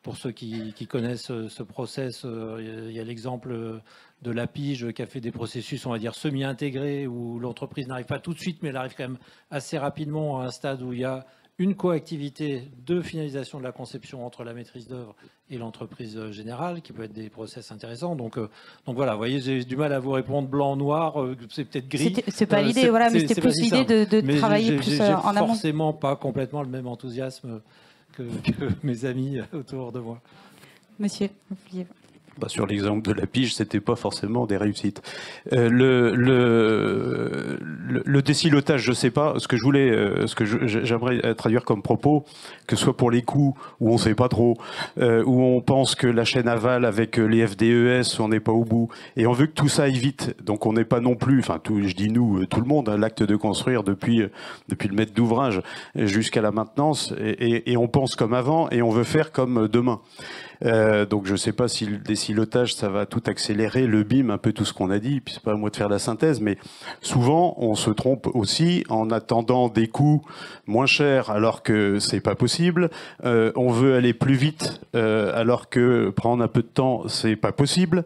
Pour ceux qui connaissent ce process, il y a l'exemple de la Pige qui a fait des processus, on va dire, semi-intégrés, où l'entreprise n'arrive pas tout de suite, mais elle arrive quand même assez rapidement à un stade où il y a une coactivité de finalisation de la conception entre la maîtrise d'œuvre et l'entreprise générale, qui peut être des process intéressants. Donc voilà, vous voyez, j'ai du mal à vous répondre blanc, noir, c'est peut-être gris. C'est pas l'idée, voilà, mais c'est plus l'idée de travailler plus en amont. Forcément pas complètement le même enthousiasme que mes amis autour de moi. Monsieur, vous vouliez... Sur l'exemple de la Pige, c'était pas forcément des réussites. Le décilotage, je sais pas. Ce que j'aimerais traduire comme propos, que ce soit pour les coûts où on sait pas trop, où on pense que la chaîne aval avec les FDES, on n'est pas au bout, et on veut que tout ça aille vite. Donc on n'est pas non plus, je dis nous, tout le monde, l'acte de construire depuis le maître d'ouvrage jusqu'à la maintenance, et on pense comme avant, et on veut faire comme demain. Donc je ne sais pas si le décilotage ça va tout accélérer, le BIM, un peu tout ce qu'on a dit, puis c'est pas à moi de faire la synthèse, mais souvent on se trompe aussi en attendant des coûts moins chers alors que c'est pas possible. On veut aller plus vite alors que prendre un peu de temps c'est pas possible.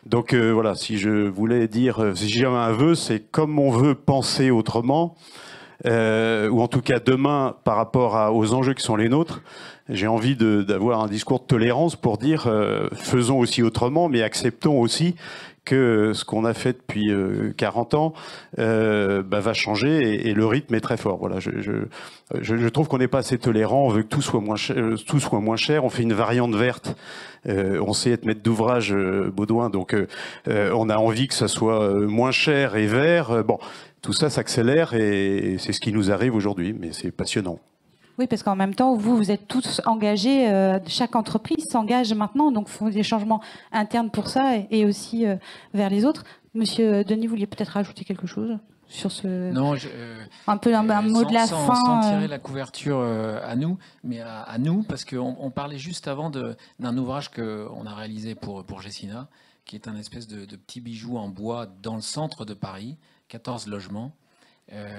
Donc voilà, si je voulais dire, si j'ai un vœu, c'est comme on veut penser autrement. Ou en tout cas demain par rapport aux enjeux qui sont les nôtres, j'ai envie d'avoir un discours de tolérance pour dire faisons aussi autrement, mais acceptons aussi que ce qu'on a fait depuis 40 ans va changer et le rythme est très fort. Voilà, je trouve qu'on n'est pas assez tolérant, on veut que tout soit moins cher, on fait une variante verte. On sait être maître d'ouvrage, Baudouin, donc on a envie que ça soit moins cher et vert. Bon, tout ça s'accélère et c'est ce qui nous arrive aujourd'hui, mais c'est passionnant. Oui, parce qu'en même temps, vous êtes tous engagés, chaque entreprise s'engage maintenant, donc il faut des changements internes pour ça et aussi vers les autres. Monsieur Denis, vous vouliez peut-être rajouter quelque chose sur ce... Non, un peu un mot de la fin. Sans tirer la couverture à nous, mais à nous, parce qu'on parlait juste avant d'un ouvrage qu'on a réalisé pour Gecina, qui est un espèce de petit bijou en bois dans le centre de Paris, 14 logements.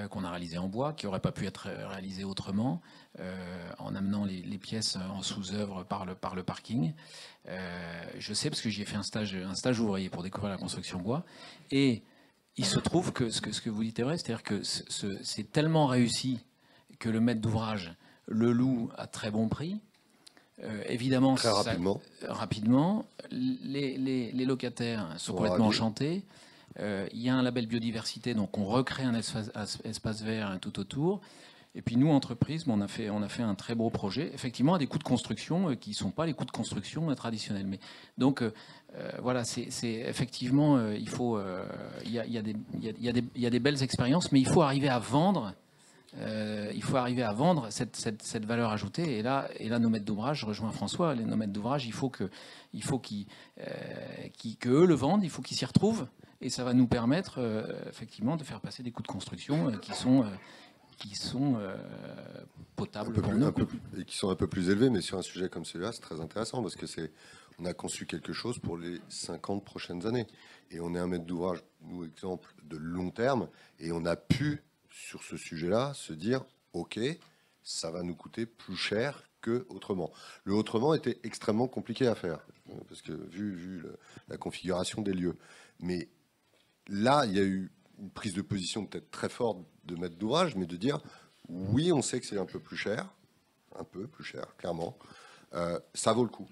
Qu'on a réalisé en bois, qui n'aurait pas pu être réalisé autrement, en amenant les pièces en sous-œuvre par le parking. Je sais parce que j'y ai fait un stage ouvrier pour découvrir la construction bois. Et il se trouve que ce que vous dites est vrai, c'est-à-dire que c'est tellement réussi que le maître d'ouvrage le loue à très bon prix. Évidemment, très rapidement. Les locataires sont complètement enchantés. Il y a un label biodiversité, donc on recrée un espace vert tout autour. Et puis nous, entreprise, on a fait un très beau projet, effectivement, à des coûts de construction qui ne sont pas les coûts de construction traditionnels. Mais donc voilà, c'est effectivement, il y a des belles expériences, mais il faut arriver à vendre. Cette valeur ajoutée. Et là, nos maîtres d'ouvrage, je rejoins François, nos maîtres d'ouvrage, il faut qu'eux le vendent, il faut qu'ils s'y retrouvent. Et ça va nous permettre effectivement de faire passer des coûts de construction qui sont potables pour nous. Et qui sont un peu plus élevés, mais sur un sujet comme celui-là, c'est très intéressant parce que on a conçu quelque chose pour les 50 prochaines années. Et on est un maître d'ouvrage, nous, exemple, de long terme, et on a pu, sur ce sujet-là, se dire, OK, ça va nous coûter plus cher que autrement. Le autrement était extrêmement compliqué à faire, parce que vu la configuration des lieux. Mais là, il y a eu une prise de position peut-être très forte de maître d'ouvrage, mais de dire, oui, on sait que c'est un peu plus cher, clairement, ça vaut le coup.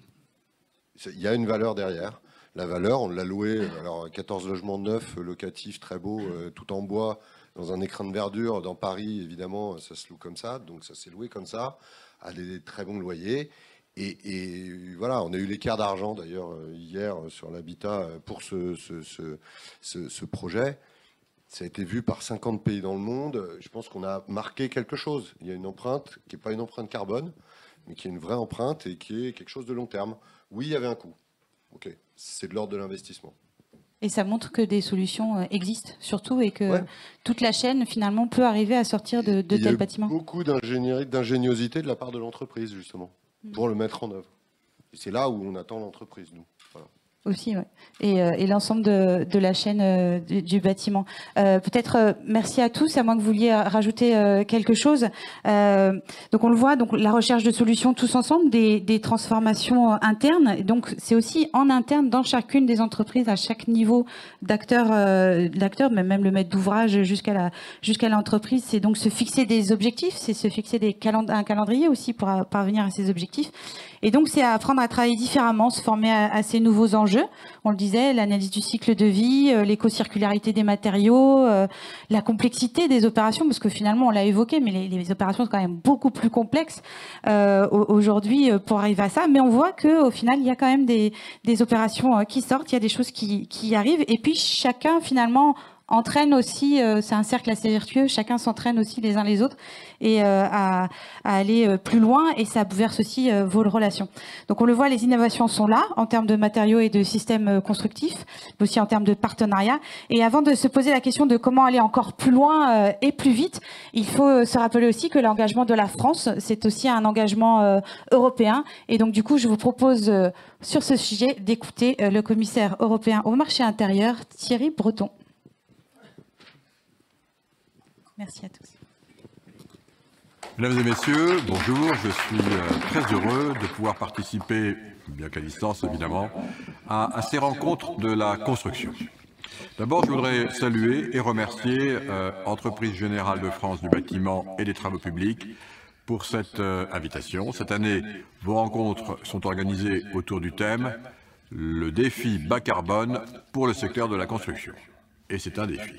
Il y a une valeur derrière. La valeur, on l'a loué, alors 14 logements neufs, locatifs, très beaux, tout en bois, dans un écrin de verdure. Dans Paris, évidemment, ça se loue comme ça, donc ça s'est loué comme ça, à des très bons loyers. Et voilà, on a eu l'écart d'argent, d'ailleurs, hier, sur l'habitat pour ce projet. Ça a été vu par 50 pays dans le monde. Je pense qu'on a marqué quelque chose. Il y a une empreinte qui n'est pas une empreinte carbone, mais qui est une vraie empreinte et qui est quelque chose de long terme. Oui, il y avait un coût. Ok, c'est de l'ordre de l'investissement. Et ça montre que des solutions existent, surtout, et que toute la chaîne, finalement, peut arriver à sortir de tels bâtiments. Il y a beaucoup d'ingéniosité de la part de l'entreprise, justement, pour le mettre en œuvre. Et c'est là où on attend l'entreprise, nous. Voilà. Aussi, ouais. Et l'ensemble de la chaîne du bâtiment. Peut-être merci à tous, à moins que vous vouliez rajouter quelque chose. Donc on le voit, donc la recherche de solutions tous ensemble, des transformations internes. Et donc c'est aussi en interne dans chacune des entreprises, à chaque niveau d'acteur, mais même le maître d'ouvrage jusqu'à l'entreprise. C'est donc se fixer des objectifs, c'est se fixer un calendrier aussi pour parvenir à ces objectifs. Et donc, c'est apprendre à travailler différemment, se former à ces nouveaux enjeux. On le disait, l'analyse du cycle de vie, l'éco-circularité des matériaux, la complexité des opérations, parce que finalement, on l'a évoqué, mais les opérations sont quand même beaucoup plus complexes aujourd'hui pour arriver à ça. Mais on voit qu'au final, il y a quand même des opérations qui sortent, il y a des choses qui arrivent. Et puis, chacun, finalement, entraîne aussi, c'est un cercle assez vertueux, chacun s'entraîne aussi les uns les autres et à aller plus loin, et ça bouleverse aussi vos relations. Donc on le voit, les innovations sont là en termes de matériaux et de systèmes constructifs, mais aussi en termes de partenariat. Et avant de se poser la question de comment aller encore plus loin et plus vite, il faut se rappeler aussi que l'engagement de la France, c'est aussi un engagement européen. Et donc du coup, je vous propose sur ce sujet d'écouter le commissaire européen au marché intérieur, Thierry Breton. Merci à tous. Mesdames et messieurs, bonjour. Je suis très heureux de pouvoir participer, bien qu'à distance évidemment, à ces rencontres de la construction. D'abord, je voudrais saluer et remercier Entreprise Générale de France du bâtiment et des travaux publics pour cette invitation. Cette année, vos rencontres sont organisées autour du thème « Le défi bas carbone pour le secteur de la construction ». Et c'est un défi.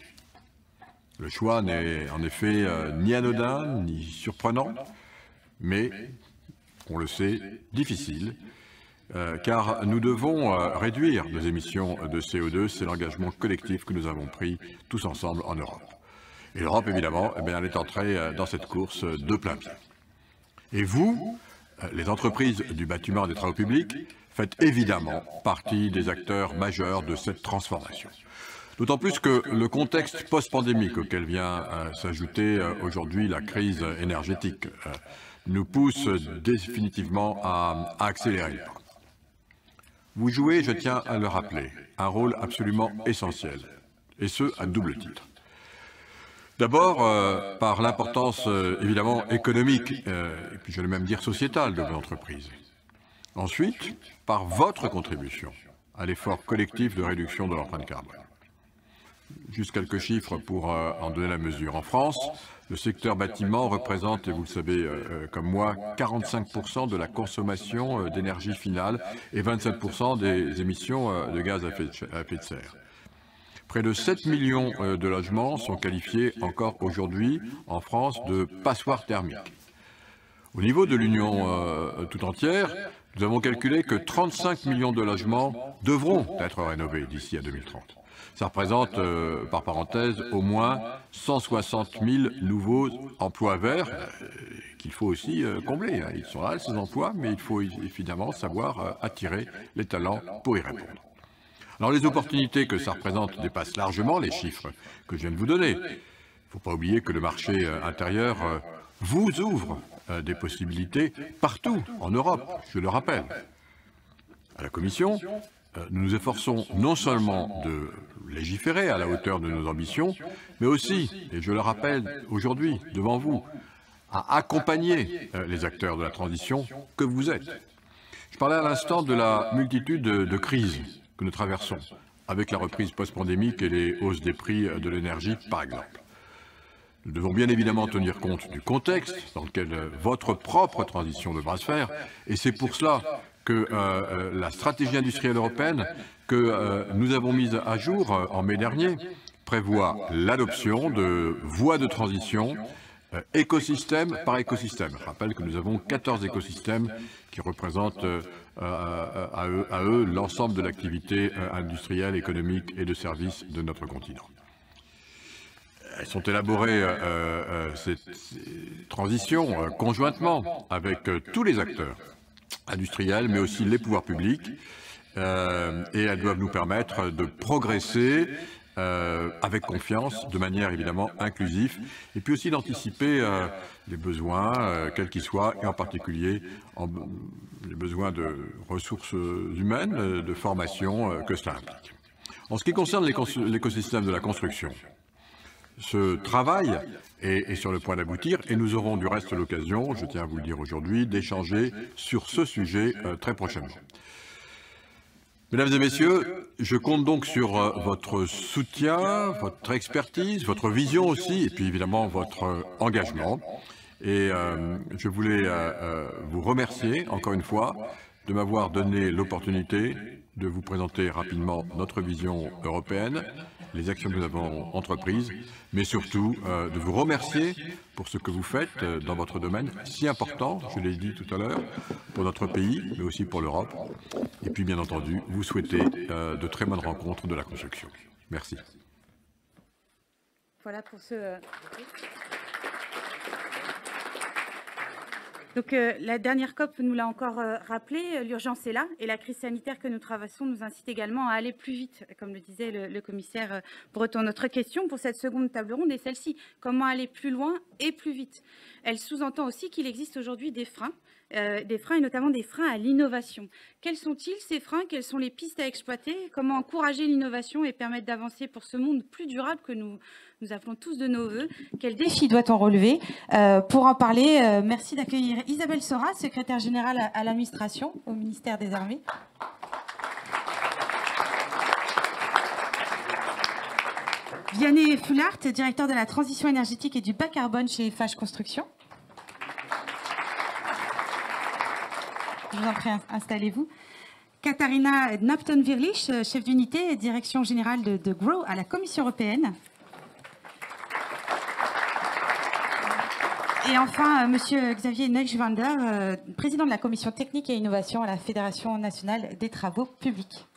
Le choix n'est en effet ni anodin, ni surprenant, mais, on le sait, difficile, car nous devons réduire nos émissions de CO2, c'est l'engagement collectif que nous avons pris tous ensemble en Europe. Et l'Europe, évidemment, elle est entrée dans cette course de plein pied. Et vous, les entreprises du bâtiment et des travaux publics, faites évidemment partie des acteurs majeurs de cette transformation. D'autant plus que le contexte post-pandémique auquel vient s'ajouter aujourd'hui la crise énergétique nous pousse définitivement à accélérer le pas. Vous jouez, je tiens à le rappeler, un rôle absolument essentiel, et ce à double titre. D'abord, par l'importance évidemment économique, et puis je vais même dire sociétale de vos entreprises. Ensuite, par votre contribution à l'effort collectif de réduction de l'empreinte carbone. Juste quelques chiffres pour en donner la mesure. En France, le secteur bâtiment représente, et vous le savez comme moi, 45% de la consommation d'énergie finale et 27% des émissions de gaz à effet de serre. Près de 7 millions de logements sont qualifiés encore aujourd'hui en France de passoires thermiques. Au niveau de l'Union tout entière, nous avons calculé que 35 millions de logements devront être rénovés d'ici à 2030. Ça représente, par parenthèse, au moins 160 000 nouveaux emplois verts qu'il faut aussi combler. Ils sont là, ces emplois, mais il faut évidemment savoir attirer les talents pour y répondre. Alors les opportunités que ça représente dépassent largement les chiffres que je viens de vous donner. Il ne faut pas oublier que le marché intérieur vous ouvre des possibilités partout en Europe, je le rappelle. À la Commission, nous nous efforçons non seulement de légiférer à la hauteur de nos ambitions, mais aussi, et je le rappelle aujourd'hui devant vous, à accompagner les acteurs de la transition que vous êtes. Je parlais à l'instant de la multitude de crises que nous traversons, avec la reprise post-pandémique et les hausses des prix de l'énergie, par exemple. Nous devons bien évidemment tenir compte du contexte dans lequel votre propre transition devra se faire, et c'est pour cela que la stratégie industrielle européenne que nous avons mise à jour en mai dernier prévoit l'adoption de voies de transition écosystème par écosystème. Je rappelle que nous avons 14 écosystèmes qui représentent à eux l'ensemble de l'activité industrielle, économique et de services de notre continent. Elles sont élaborées, ces transitions, conjointement avec tous les acteurs industriels, mais aussi les pouvoirs publics, et elles doivent nous permettre de progresser avec confiance, de manière évidemment inclusive, et puis aussi d'anticiper les besoins, quels qu'ils soient, et en particulier les besoins de ressources humaines, de formation que cela implique. En ce qui concerne l'écosystème de la construction, ce travail est sur le point d'aboutir et nous aurons du reste l'occasion, je tiens à vous le dire aujourd'hui, d'échanger sur ce sujet très prochainement. Mesdames et messieurs, je compte donc sur votre soutien, votre expertise, votre vision aussi, et puis évidemment votre engagement. Et je voulais vous remercier encore une fois de m'avoir donné l'opportunité de vous présenter rapidement notre vision européenne, les actions que nous avons entreprises, mais surtout de vous remercier pour ce que vous faites dans votre domaine si important, je l'ai dit tout à l'heure, pour notre pays, mais aussi pour l'Europe. Et puis, bien entendu, vous souhaitez de très bonnes rencontres de la construction. Merci. Voilà pour ce... Donc, la dernière COP nous l'a encore rappelé, l'urgence est là et la crise sanitaire que nous traversons nous incite également à aller plus vite, comme le disait le commissaire Breton. Notre question pour cette seconde table ronde est celle-ci, comment aller plus loin et plus vite? Elle sous-entend aussi qu'il existe aujourd'hui des freins et notamment des freins à l'innovation. Quels sont-ils ces freins? Quelles sont les pistes à exploiter? Comment encourager l'innovation et permettre d'avancer pour ce monde plus durable que nous appelons tous de nos voeux? Quels défis doit-on relever? Pour en parler, merci d'accueillir Isabelle Sora, secrétaire générale à l'administration au ministère des Armées. Vianney Fulart, directeur de la transition énergétique et du bas carbone chez FH Construction. Je vous en prie, installez-vous. Katharina Knapton-Wirlich, chef d'unité et direction générale de GROW à la Commission européenne. Et enfin, monsieur Xavier Neuschwander, président de la Commission technique et innovation à la Fédération nationale des travaux publics.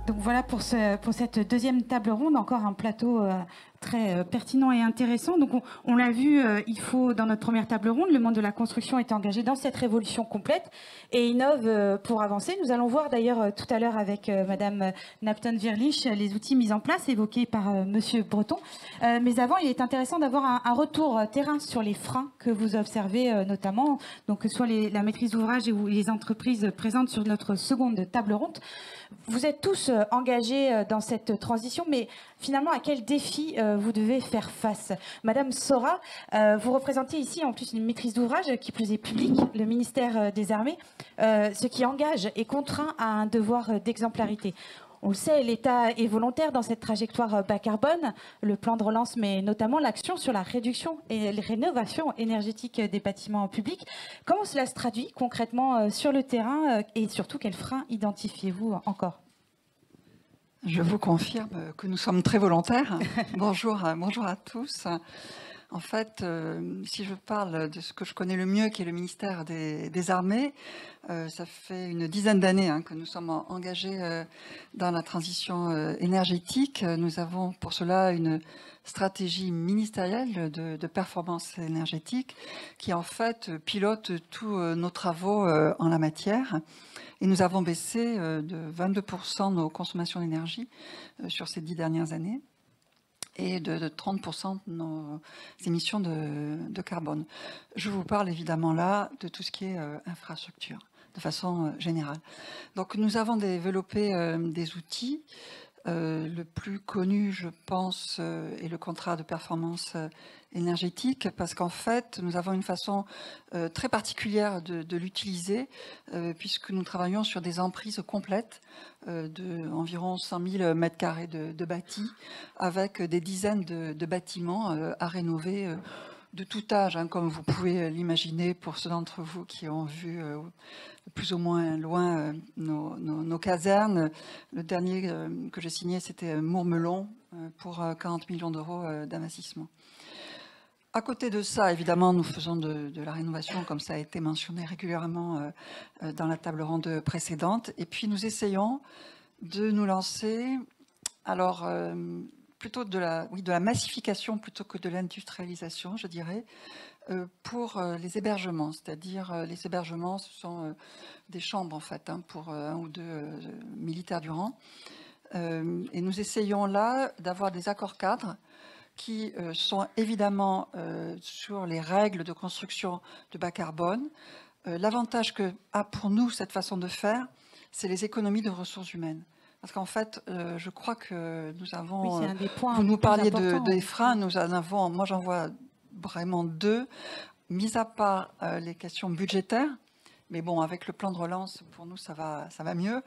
Donc voilà pour cette deuxième table ronde, encore un plateau très pertinent et intéressant. Donc on l'a vu, il faut, dans notre première table ronde, le monde de la construction est engagé dans cette révolution complète et innove pour avancer. Nous allons voir d'ailleurs tout à l'heure avec madame Knapton-Wirlich les outils mis en place évoqués par monsieur Breton. Mais avant, il est intéressant d'avoir un retour terrain sur les freins que vous observez notamment, donc que ce soit la maîtrise d'ouvrage ou les entreprises présentes sur notre seconde table ronde. Vous êtes tous engagés dans cette transition, mais finalement, à quel défi vous devez faire face? Madame Sora, vous représentez ici en plus une maîtrise d'ouvrage qui plus est publique, le ministère des Armées, ce qui engage et contraint à un devoir d'exemplarité. On le sait, l'État est volontaire dans cette trajectoire bas carbone, le plan de relance, mais notamment l'action sur la réduction et la rénovation énergétique des bâtiments publics. Comment cela se traduit concrètement sur le terrain et surtout quels freins identifiez-vous encore? Je vous confirme que nous sommes très volontaires. Bonjour à tous. En fait, si je parle de ce que je connais le mieux, qui est le ministère des Armées, ça fait une dizaine d'années que nous sommes engagés dans la transition énergétique. Nous avons pour cela une stratégie ministérielle de performance énergétique qui en fait pilote tous nos travaux en la matière. Et nous avons baissé de 22% nos consommations d'énergie sur ces 10 dernières années et de 30% de nos émissions de carbone. Je vous parle évidemment là de tout ce qui est infrastructure. de façon générale. Donc nous avons développé des outils. Le plus connu, je pense, est le contrat de performance énergétique, parce qu'en fait, nous avons une façon très particulière de l'utiliser, puisque nous travaillons sur des emprises complètes d'environ 100 000 mètres carrés de bâtis, avec des dizaines de bâtiments à rénover de tout âge, hein, comme vous pouvez l'imaginer pour ceux d'entre vous qui ont vu plus ou moins loin nos casernes. Le dernier que j'ai signé, c'était Mourmelon pour 40 millions d'euros d'investissement. À côté de ça, évidemment, nous faisons de la rénovation, comme ça a été mentionné régulièrement dans la table ronde précédente. Et puis nous essayons de nous lancer, alors plutôt de la massification plutôt que de l'industrialisation, je dirais, pour les hébergements. C'est-à-dire, les hébergements, ce sont des chambres, en fait, hein, pour 1 ou 2 militaires du rang. Et nous essayons là d'avoir des accords cadres qui sont évidemment sur les règles de construction de bas carbone. L'avantage que a pour nous cette façon de faire, c'est les économies de ressources humaines. Parce qu'en fait, je crois que nous avons... Oui, c'est un des points vous nous parliez des importants. freins, nous en avons... Moi, j'en vois vraiment 2, mis à part les questions budgétaires. Mais bon, avec le plan de relance, pour nous, ça va mieux,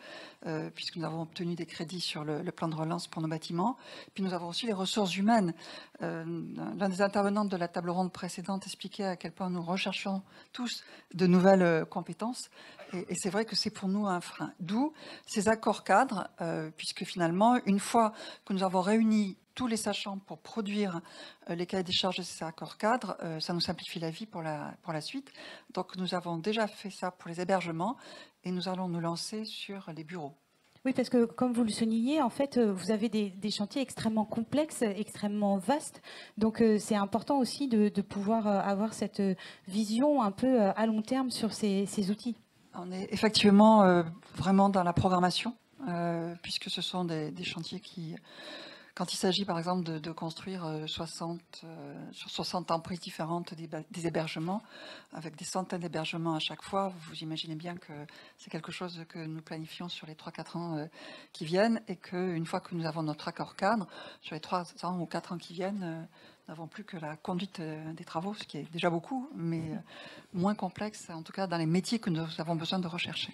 puisque nous avons obtenu des crédits sur le plan de relance pour nos bâtiments. Puis nous avons aussi les ressources humaines. L'un des intervenants de la table ronde précédente expliquait à quel point nous recherchons tous de nouvelles compétences. Et c'est vrai que c'est pour nous un frein. D'où ces accords cadres, puisque finalement, une fois que nous avons réuni tous les sachants pour produire les cahiers des charges de ces accords cadres, ça nous simplifie la vie pour la suite. Donc nous avons déjà fait ça pour les hébergements et nous allons nous lancer sur les bureaux. Oui, parce que comme vous le soulignez, en fait, vous avez des chantiers extrêmement complexes, extrêmement vastes. Donc c'est important aussi de pouvoir avoir cette vision un peu à long terme sur ces outils. On est effectivement vraiment dans la programmation, puisque ce sont des chantiers qui... Quand il s'agit, par exemple, de construire 60 emprises différentes des hébergements, avec des centaines d'hébergements à chaque fois, vous imaginez bien que c'est quelque chose que nous planifions sur les 3-4 ans qui viennent, et qu'une fois que nous avons notre accord cadre, sur les 3 ans ou 4 ans qui viennent, nous n'avons plus que la conduite des travaux, ce qui est déjà beaucoup, mais moins complexe, en tout cas dans les métiers que nous avons besoin de rechercher.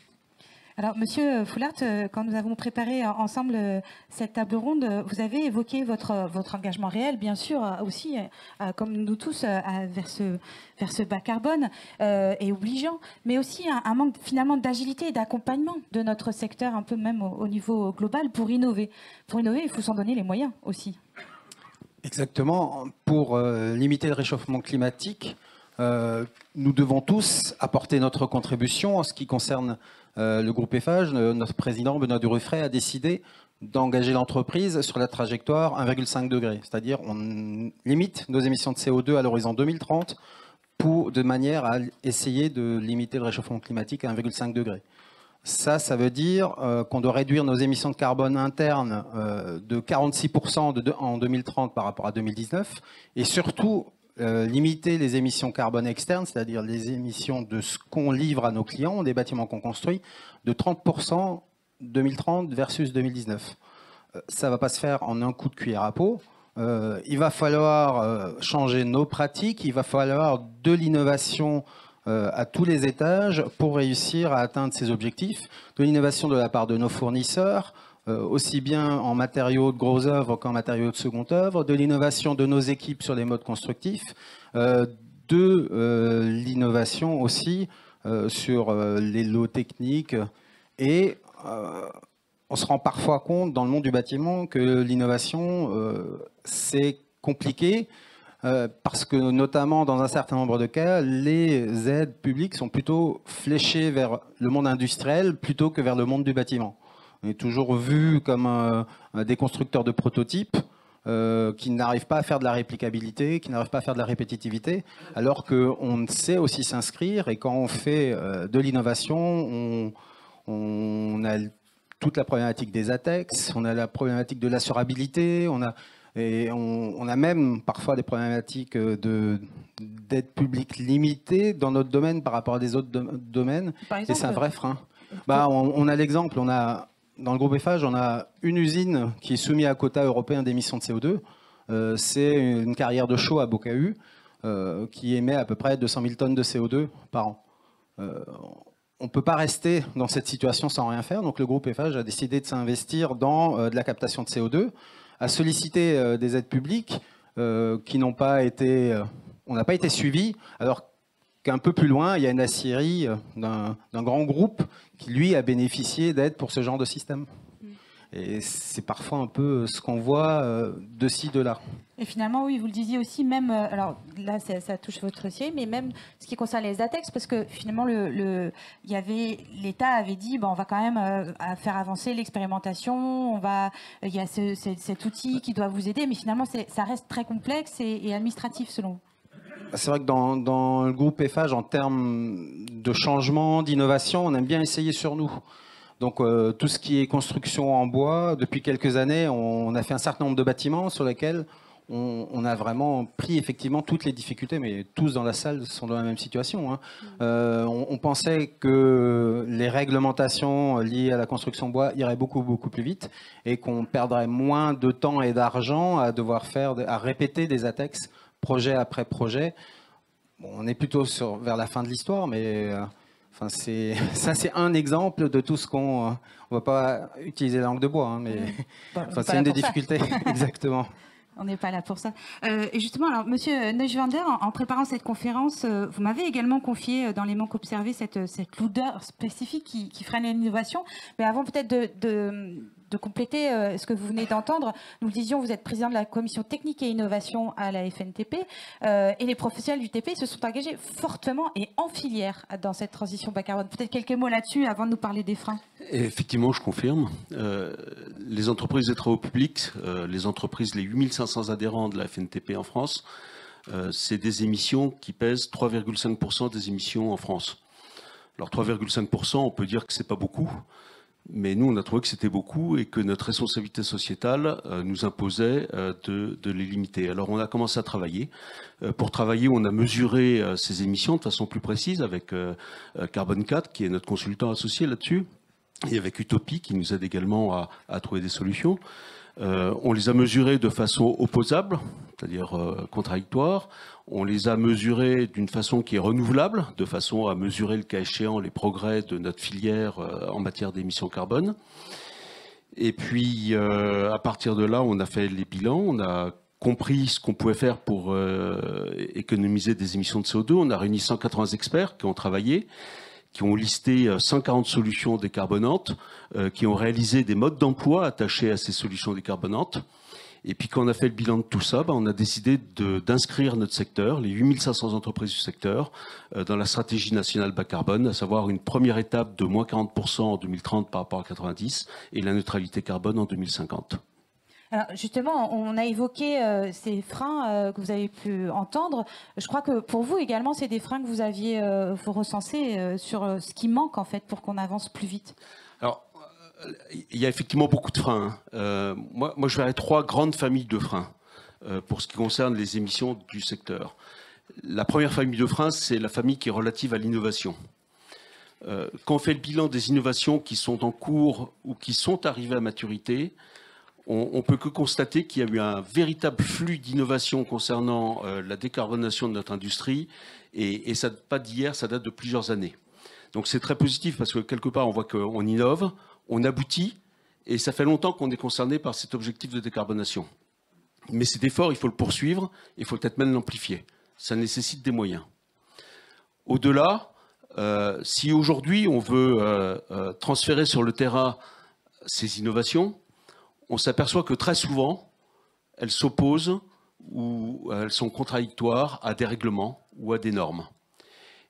Alors, Monsieur Foulart, quand nous avons préparé ensemble cette table ronde, vous avez évoqué votre engagement réel, bien sûr, aussi, comme nous tous, vers ce bas carbone et obligeant, mais aussi un manque finalement d'agilité et d'accompagnement de notre secteur, un peu même au niveau global, pour innover. Pour innover, il faut s'en donner les moyens aussi. Exactement. Pour limiter le réchauffement climatique, nous devons tous apporter notre contribution en ce qui concerne le groupe Eiffage. Notre président, Benoît Duruffray, a décidé d'engager l'entreprise sur la trajectoire 1,5 degré. C'est-à-dire on limite nos émissions de CO2 à l'horizon 2030 de manière à essayer de limiter le réchauffement climatique à 1,5 degré. Ça veut dire qu'on doit réduire nos émissions de carbone internes de 46% en 2030 par rapport à 2019 et surtout limiter les émissions carbone externes, c'est-à-dire les émissions de ce qu'on livre à nos clients, des bâtiments qu'on construit, de 30% 2030 versus 2019. Ça ne va pas se faire en un coup de cuillère à peau. Il va falloir changer nos pratiques, il va falloir de l'innovation à tous les étages pour réussir à atteindre ces objectifs. De l'innovation de la part de nos fournisseurs, aussi bien en matériaux de gros œuvres qu'en matériaux de seconde œuvre, de l'innovation de nos équipes sur les modes constructifs, de l'innovation aussi sur les lots techniques. Et on se rend parfois compte dans le monde du bâtiment que l'innovation, c'est compliqué parce que notamment dans un certain nombre de cas, les aides publiques sont plutôt fléchées vers le monde industriel plutôt que vers le monde du bâtiment. On est toujours vu comme des constructeurs de prototypes qui n'arrivent pas à faire de la réplicabilité, qui n'arrivent pas à faire de la répétitivité, alors qu'on sait aussi s'inscrire. Et quand on fait de l'innovation, on a toute la problématique des ATEX, on a la problématique de l'assurabilité, on a Et on a même parfois des problématiques d'aide publique limitée dans notre domaine par rapport à des autres domaines. Et c'est un vrai frein. On a l'exemple, dans le groupe Eiffage, on a une usine qui est soumise à quota européen d'émissions de CO2. C'est une carrière de chaux à Bocahu qui émet à peu près 200 000 tonnes de CO2 par an. On ne peut pas rester dans cette situation sans rien faire. Donc le groupe Eiffage a décidé de s'investir dans de la captation de CO2, a sollicité des aides publiques qui n'ont pas été... on n'a pas été suivis, alors qu'un peu plus loin, il y a une aciérie d'un grand groupe qui, lui, a bénéficié d'aide pour ce genre de système. Et c'est parfois un peu ce qu'on voit de ci, de là. Et finalement, oui, vous le disiez aussi, même, alors là, ça touche votre dossier, mais même ce qui concerne les ATEX, parce que finalement, l'État avait dit, on va quand même faire avancer l'expérimentation, il y a cet outil qui doit vous aider, mais finalement, ça reste très complexe et administratif, selon vous. C'est vrai que dans le groupe Eiffage, en termes de changement, d'innovation, on aime bien essayer sur nous. Donc tout ce qui est construction en bois, depuis quelques années, on a fait un certain nombre de bâtiments sur lesquels on a vraiment pris effectivement toutes les difficultés, mais tous dans la salle sont dans la même situation. Hein. On pensait que les réglementations liées à la construction bois iraient beaucoup plus vite et qu'on perdrait moins de temps et d'argent à devoir à répéter des ATEX projet après projet. On est plutôt vers la fin de l'histoire, mais c'est un exemple de tout ce qu'on... on ne va pas utiliser la langue de bois, hein, mais c'est une des difficultés. Exactement. On n'est pas là pour ça. Et justement, alors, Monsieur Neuschwander, en préparant cette conférence, vous m'avez également confié dans les manques observés cette lourdeur spécifique qui freine l'innovation. Mais avant peut-être de compléter ce que vous venez d'entendre, nous le disions, vous êtes président de la commission technique et innovation à la FNTP, et les professionnels du TP se sont engagés fortement et en filière dans cette transition bas carbone. Peut-être quelques mots là-dessus avant de nous parler des freins. Effectivement, je confirme. Les entreprises des travaux publics, les entreprises, les 8500 adhérents de la FNTP en France, c'est des émissions qui pèsent 3,5% des émissions en France. Alors 3,5%, on peut dire que c'est pas beaucoup. Mais nous, on a trouvé que c'était beaucoup et que notre responsabilité sociétale nous imposait de les limiter. Alors, on a commencé à travailler. Pour travailler, on a mesuré ces émissions de façon plus précise avec Carbon 4, qui est notre consultant associé là-dessus, et avec Utopie, qui nous aide également à trouver des solutions. On les a mesurées de façon opposable, c'est-à-dire contradictoire. On les a mesurées d'une façon qui est renouvelable, de façon à mesurer le cas échéant les progrès de notre filière en matière d'émissions carbone. Et puis, à partir de là, on a fait les bilans, on a compris ce qu'on pouvait faire pour économiser des émissions de CO2. On a réuni 180 experts qui ont travaillé, qui ont listé 140 solutions décarbonantes, qui ont réalisé des modes d'emploi attachés à ces solutions décarbonantes. Et puis quand on a fait le bilan de tout ça, on a décidé d'inscrire notre secteur, les 8500 entreprises du secteur, dans la stratégie nationale bas carbone, à savoir une première étape de moins 40% en 2030 par rapport à 90 et la neutralité carbone en 2050. Alors justement, on a évoqué ces freins que vous avez pu entendre. Je crois que pour vous également, c'est des freins que vous aviez recensés sur ce qui manque en fait pour qu'on avance plus vite. Alors, il y a effectivement beaucoup de freins. Moi, je verrais 3 grandes familles de freins pour ce qui concerne les émissions du secteur. La première famille de freins, c'est la famille qui est relative à l'innovation. Quand on fait le bilan des innovations qui sont en cours ou qui sont arrivées à maturité, on peut que constater qu'il y a eu un véritable flux d'innovation concernant la décarbonation de notre industrie, et ça date pas d'hier, ça date de plusieurs années. Donc c'est très positif parce que quelque part on voit qu'on innove, on aboutit, et ça fait longtemps qu'on est concerné par cet objectif de décarbonation. Mais cet effort, il faut le poursuivre, il faut peut-être même l'amplifier. Ça nécessite des moyens. Au-delà, si aujourd'hui on veut transférer sur le terrain ces innovations, on s'aperçoit que très souvent, elles s'opposent ou elles sont contradictoires à des règlements ou à des normes.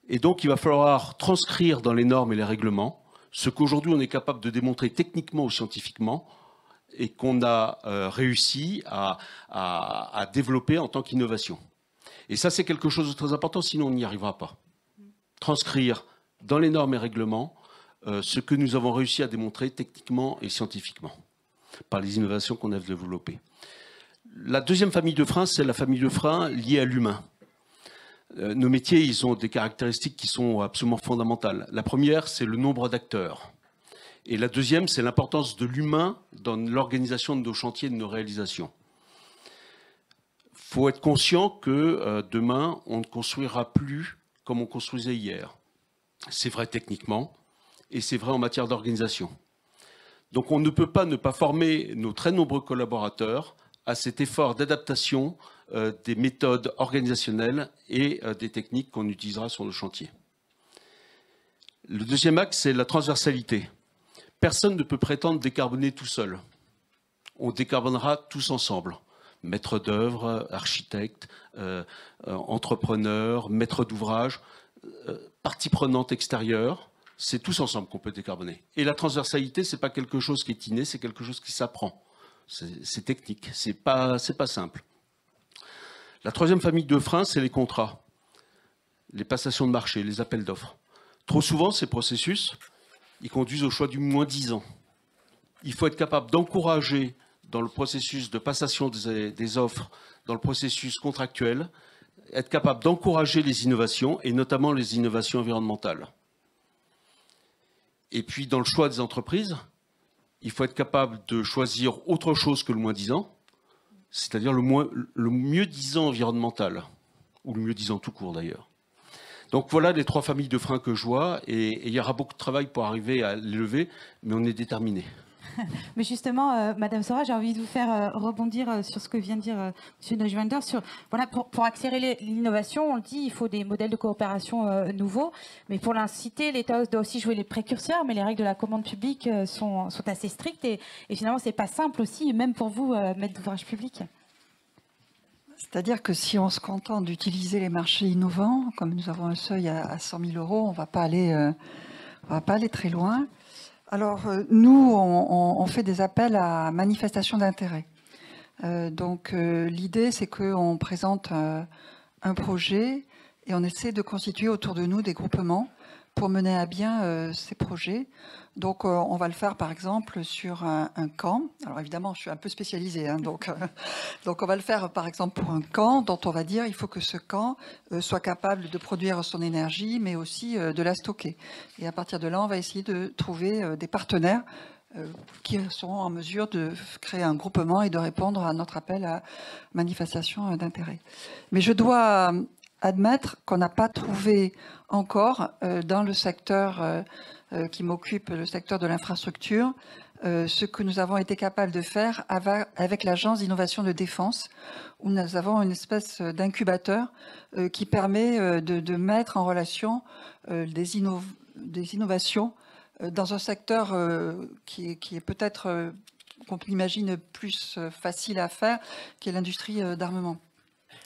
Et donc il va falloir transcrire dans les normes et les règlements ce qu'aujourd'hui on est capable de démontrer techniquement ou scientifiquement et qu'on a réussi à développer en tant qu'innovation. Et ça, c'est quelque chose de très important, sinon on n'y arrivera pas. Transcrire dans les normes et règlements ce que nous avons réussi à démontrer techniquement et scientifiquement par les innovations qu'on a développées. La deuxième famille de freins, c'est la famille de freins liée à l'humain. Nos métiers, ils ont des caractéristiques qui sont absolument fondamentales. La première, c'est le nombre d'acteurs. Et la deuxième, c'est l'importance de l'humain dans l'organisation de nos chantiers, de nos réalisations. Il faut être conscient que demain, on ne construira plus comme on construisait hier. C'est vrai techniquement et c'est vrai en matière d'organisation. Donc on ne peut pas ne pas former nos très nombreux collaborateurs à cet effort d'adaptation des méthodes organisationnelles et des techniques qu'on utilisera sur le chantier. Le deuxième axe, c'est la transversalité. Personne ne peut prétendre décarboner tout seul. On décarbonera tous ensemble. Maîtres d'œuvre, architectes, entrepreneurs, maîtres d'ouvrage, parties prenantes extérieures. C'est tous ensemble qu'on peut décarboner. Et la transversalité, ce n'est pas quelque chose qui est inné, c'est quelque chose qui s'apprend. C'est technique, c'est pas simple. La troisième famille de freins, c'est les contrats, les passations de marché, les appels d'offres. Trop souvent, ces processus, ils conduisent au choix du moins-disant. Il faut être capable d'encourager dans le processus de passation des offres, dans le processus contractuel, être capable d'encourager les innovations, et notamment les innovations environnementales. Et puis, dans le choix des entreprises, il faut être capable de choisir autre chose que le moins-disant, c'est-à-dire le mieux-disant environnemental, ou le mieux-disant tout court d'ailleurs. Donc voilà les trois familles de freins que je vois, et il y aura beaucoup de travail pour arriver à les lever, mais on est déterminés. Mais justement, Madame Sora, j'ai envie de vous faire rebondir sur ce que vient de dire M. Neuschwander. Voilà, pour accélérer l'innovation, on le dit, il faut des modèles de coopération nouveaux. Mais pour l'inciter, l'État doit aussi jouer les précurseurs. Mais les règles de la commande publique sont assez strictes. Et finalement, ce n'est pas simple aussi, même pour vous, maître d'ouvrage public. C'est-à-dire que si on se contente d'utiliser les marchés innovants, comme nous avons un seuil à 100 000 €, on ne va pas aller très loin. Alors, nous, on fait des appels à manifestation d'intérêt. Donc, l'idée, c'est qu'on présente un projet et on essaie de constituer autour de nous des groupements pour mener à bien ces projets. Donc, on va le faire, par exemple, sur un camp. Alors, évidemment, je suis un peu spécialisée, hein, donc on va le faire, par exemple, pour un camp dont on va dire il faut que ce camp soit capable de produire son énergie, mais aussi de la stocker. Et à partir de là, on va essayer de trouver des partenaires qui seront en mesure de créer un groupement et de répondre à notre appel à manifestation d'intérêt. Mais je dois admettre qu'on n'a pas trouvé encore dans le secteur qui m'occupe, le secteur de l'infrastructure, ce que nous avons été capables de faire avec l'Agence d'innovation de défense, où nous avons une espèce d'incubateur qui permet de mettre en relation des innovations dans un secteur qui est peut-être, qu'on imagine, plus facile à faire, qui est l'industrie d'armement.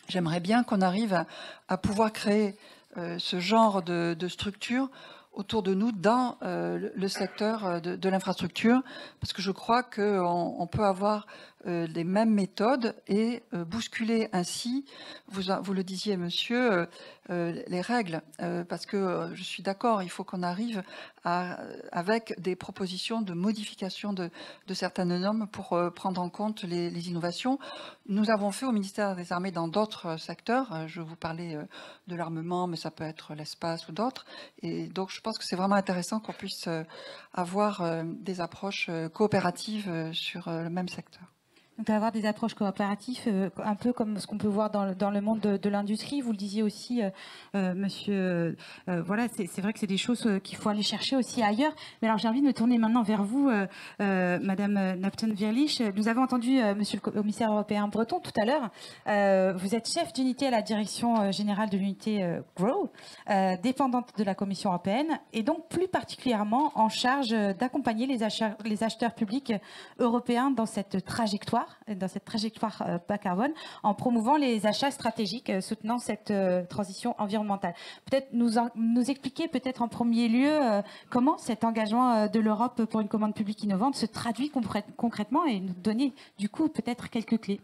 J'aimerais bien qu'on arrive à pouvoir créer ce genre de structure autour de nous dans le secteur de l'infrastructure, parce que je crois qu'on peut avoir les mêmes méthodes et bousculer ainsi, vous le disiez monsieur, les règles, parce que je suis d'accord, il faut qu'on arrive avec des propositions de modification de certaines normes pour prendre en compte les innovations. Nous avons fait au ministère des Armées dans d'autres secteurs, je vous parlais de l'armement, mais ça peut être l'espace ou d'autres, et donc je pense que c'est vraiment intéressant qu'on puisse avoir des approches coopératives sur le même secteur. Donc avoir des approches coopératives, un peu comme ce qu'on peut voir dans le monde de l'industrie. Vous le disiez aussi, monsieur, voilà, c'est vrai que c'est des choses qu'il faut aller chercher aussi ailleurs. Mais alors j'ai envie de me tourner maintenant vers vous, madame Naften-Wirlich. Nous avons entendu monsieur le commissaire européen breton tout à l'heure. Vous êtes chef d'unité à la direction générale de l'unité GROW, dépendante de la Commission européenne, et donc plus particulièrement en charge d'accompagner les acheteurs publics européens dans cette trajectoire bas carbone, en promouvant les achats stratégiques soutenant cette transition environnementale. Peut-être nous expliquer peut-être en premier lieu comment cet engagement de l'Europe pour une commande publique innovante se traduit concrètement et nous donner du coup peut-être quelques clés.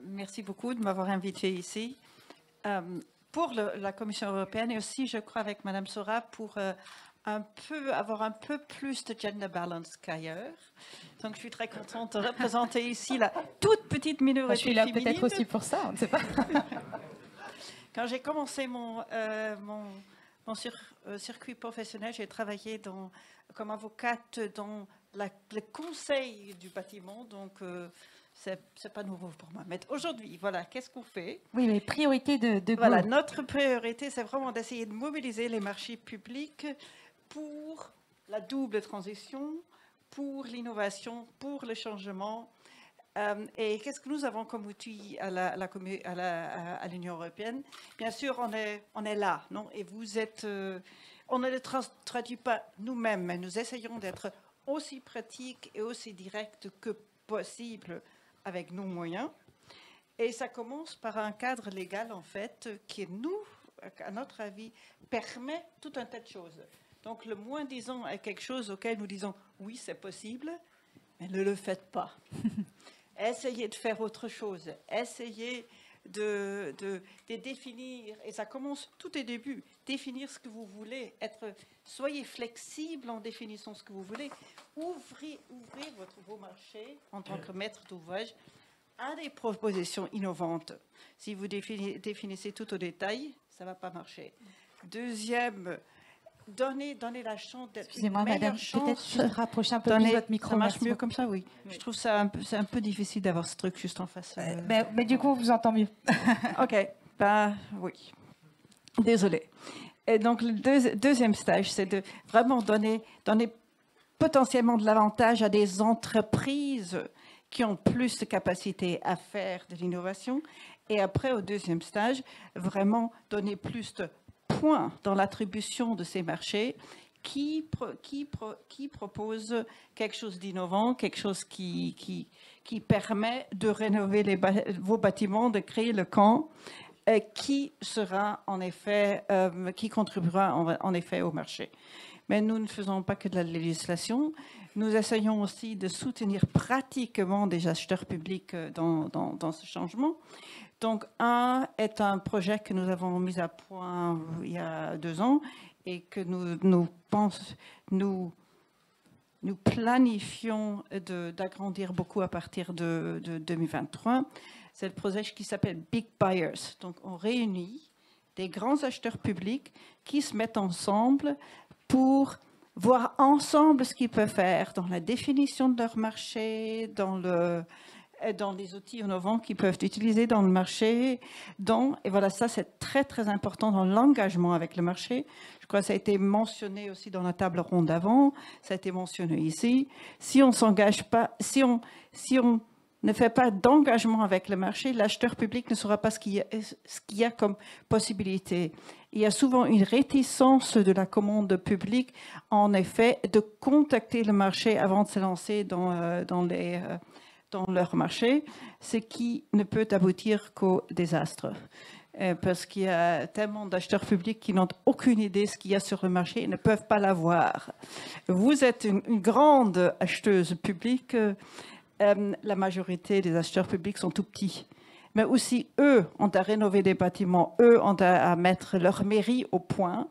Merci beaucoup de m'avoir invité ici. Pour la Commission européenne et aussi, je crois, avec Madame Sora, pour avoir un peu plus de gender balance qu'ailleurs. Donc, je suis très contente de représenter ici la toute petite minorité Je suis là féminine. peut-être aussi pour ça, on ne sait pas. Quand j'ai commencé mon circuit professionnel, j'ai travaillé comme avocate dans le conseil du bâtiment, donc c'est pas nouveau pour moi. Mais aujourd'hui, voilà, qu'est-ce qu'on fait? Oui, les priorités de Voilà, Go. notre priorité, c'est vraiment d'essayer de mobiliser les marchés publics pour la double transition, pour l'innovation, pour le changement. Et qu'est-ce que nous avons comme outil à l'Union européenne? Bien sûr, on est là, non? Et vous êtes... on ne le traduit pas nous-mêmes, mais nous essayons d'être aussi pratiques et aussi directs que possible avec nos moyens. Et ça commence par un cadre légal, en fait, qui, à notre avis, permet tout un tas de choses. Donc, le moins-disant est quelque chose auquel nous disons « oui, c'est possible », mais ne le faites pas. Essayez de faire autre chose. Essayez de définir, et ça commence tout au début, définir ce que vous voulez, soyez flexible en définissant ce que vous voulez, ouvrez vos marchés en tant que maître d'ouvrage à des propositions innovantes. Si vous définissez tout au détail, ça ne va pas marcher. Deuxième, donnez la chance d'être... Excusez-moi, madame, peut-être se rapprocher un peu plus de votre micro. Ça marche mieux comme ça, oui. Je trouve ça c'est un peu difficile d'avoir ce truc juste en face. Mais du coup, on vous entend mieux. OK, oui. Désolée. Et donc, le deuxième stage, c'est de vraiment donner potentiellement de l'avantage à des entreprises qui ont plus de capacité à faire de l'innovation. Et après, au deuxième stage, vraiment donner plus de points dans l'attribution de ces marchés qui propose quelque chose d'innovant, quelque chose qui permet de rénover vos bâtiments, de créer le camp, qui contribuera en effet au marché. Mais nous ne faisons pas que de la législation. Nous essayons aussi de soutenir pratiquement des acheteurs publics dans ce changement. Donc, est un projet que nous avons mis à point il y a 2 ans et que nous planifions d'agrandir beaucoup à partir de 2023. C'est le projet qui s'appelle Big Buyers. Donc, on réunit des grands acheteurs publics qui se mettent ensemble pour voir ensemble ce qu'ils peuvent faire dans la définition de leur marché, dans les outils innovants qu'ils peuvent utiliser dans le marché. Et voilà, ça c'est très très important dans l'engagement avec le marché. Je crois que ça a été mentionné aussi dans la table ronde avant, ça a été mentionné ici. Si on s'engage pas, si on ne fait pas d'engagement avec le marché, l'acheteur public ne saura pas ce qu'il y a comme possibilité. Il y a souvent une réticence de la commande publique, en effet, de contacter le marché avant de se lancer dans leur marché, ce qui ne peut aboutir qu'au désastre. Parce qu'il y a tellement d'acheteurs publics qui n'ont aucune idée de ce qu'il y a sur le marché et ne peuvent pas l'avoir. Vous êtes une grande acheteuse publique. La majorité des acheteurs publics sont tout petits. Mais aussi, eux ont à rénover des bâtiments, eux ont à mettre leur mairie au point.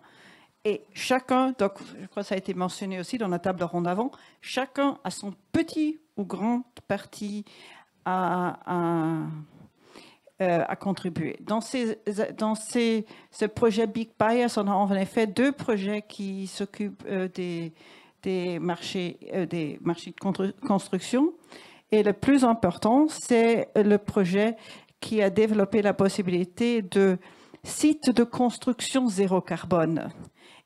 Et chacun, donc je crois que ça a été mentionné aussi dans la table ronde avant, chacun a son petit ou grand parti à contribuer. Dans ce projet Big Buyers, on a en effet 2 projets qui s'occupent des marchés de construction. Et le plus important, c'est le projet qui a développé la possibilité de sites de construction zéro carbone.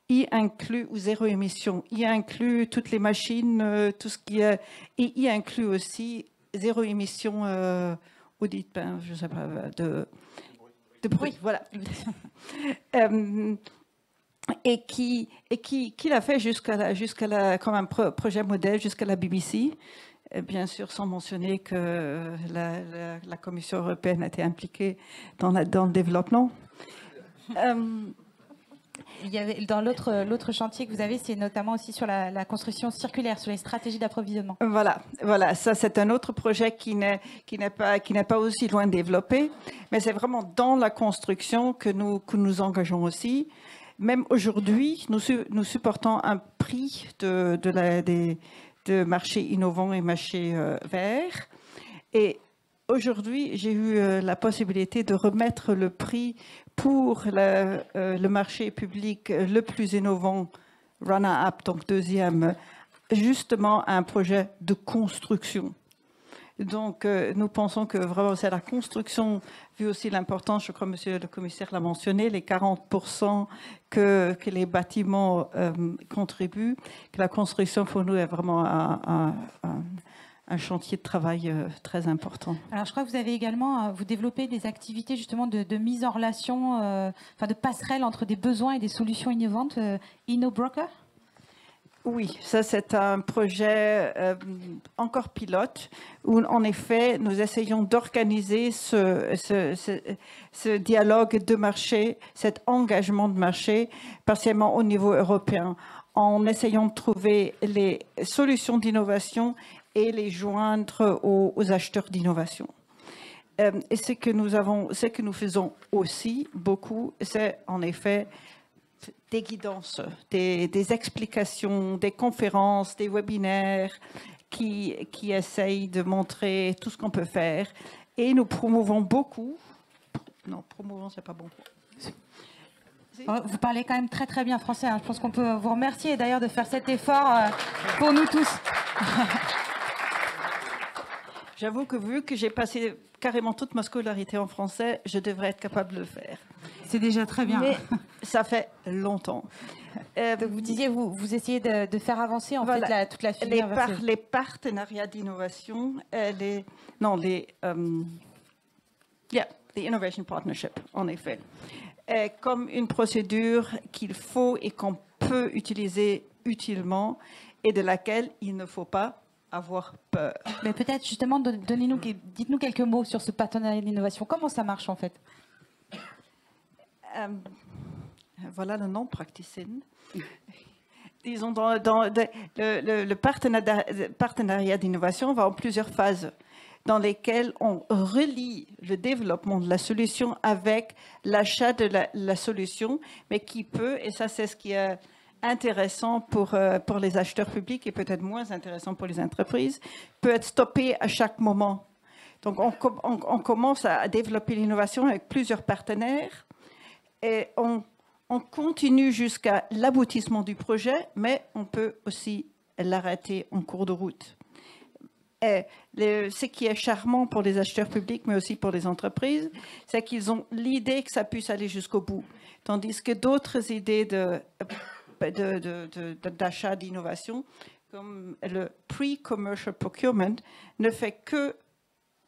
Y inclut, ou zéro émission, y inclut toutes les machines, tout ce qui est, et y inclut aussi zéro émission audit, je sais pas, de bruit, voilà. Et qui l'a fait comme un projet modèle jusqu'à la BBC. Bien sûr, sans mentionner que la Commission européenne a été impliquée dans le développement. Il y avait, dans l'autre chantier que vous avez, c'est notamment aussi sur la construction circulaire, sur les stratégies d'approvisionnement. Voilà, ça c'est un autre projet qui n'est pas aussi loin développé, mais c'est vraiment dans la construction que nous engageons aussi. même aujourd'hui, nous supportons un prix de marché innovant et marché vert. Et aujourd'hui, j'ai eu la possibilité de remettre le prix pour le marché public le plus innovant, Runner-Up, donc deuxième, justement à un projet de construction. Donc, nous pensons que vraiment c'est la construction, vu aussi l'importance, je crois que monsieur le commissaire l'a mentionné, les 40% que les bâtiments contribuent, que la construction pour nous est vraiment un chantier de travail très important. Alors, je crois que vous avez également, vous développez des activités justement de mise en relation, enfin de passerelle entre des besoins et des solutions innovantes, InnoBroker. Oui, ça c'est un projet encore pilote où en effet nous essayons d'organiser ce dialogue de marché, cet engagement de marché, partiellement au niveau européen, en essayant de trouver les solutions d'innovation et les joindre aux acheteurs d'innovation. Et ce que nous faisons aussi beaucoup, c'est en effet des guidances, des explications, des conférences, des webinaires qui essayent de montrer tout ce qu'on peut faire. Et nous promouvons beaucoup. Non, promouvons, c'est pas bon. Vous parlez quand même très très bien français. Hein. Je pense qu'on peut vous remercier d'ailleurs de faire cet effort pour nous tous. J'avoue que vu que j'ai passé carrément toute ma scolarité en français, je devrais être capable de le faire. C'est déjà très bien. Mais ça fait longtemps. Donc vous disiez, vous essayez de faire avancer en fait toute la filière. Les partenariats d'innovation, the Innovation Partnership, en effet, comme une procédure qu'il faut et qu'on peut utiliser utilement et de laquelle il ne faut pas avoir peur. Mais peut-être justement, dites-nous quelques mots sur ce partenariat d'innovation. Comment ça marche en fait? Voilà le nom, Practicin. Disons, le partenariat d'innovation va en plusieurs phases dans lesquelles on relie le développement de la solution avec l'achat de la solution, mais qui peut, et ça c'est ce qui est intéressant pour les acheteurs publics et peut-être moins intéressant pour les entreprises, peut être stoppé à chaque moment. Donc on commence à développer l'innovation avec plusieurs partenaires et on continue jusqu'à l'aboutissement du projet, mais on peut aussi l'arrêter en cours de route. Et ce qui est charmant pour les acheteurs publics, mais aussi pour les entreprises, c'est qu'ils ont l'idée que ça puisse aller jusqu'au bout. Tandis que d'autres idées d'achat d'innovation, comme le pre-commercial procurement, ne fait que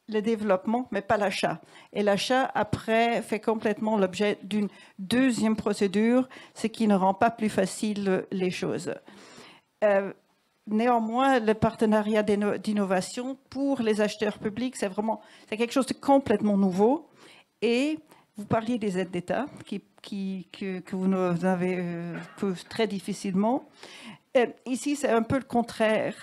le développement, mais pas l'achat. Et l'achat, après, fait complètement l'objet d'une deuxième procédure, ce qui ne rend pas plus facile les choses. Néanmoins, le partenariat d'innovation pour les acheteurs publics, c'est quelque chose de complètement nouveau. Et vous parliez des aides d'État que vous avez très difficilement. Ici, c'est un peu le contraire.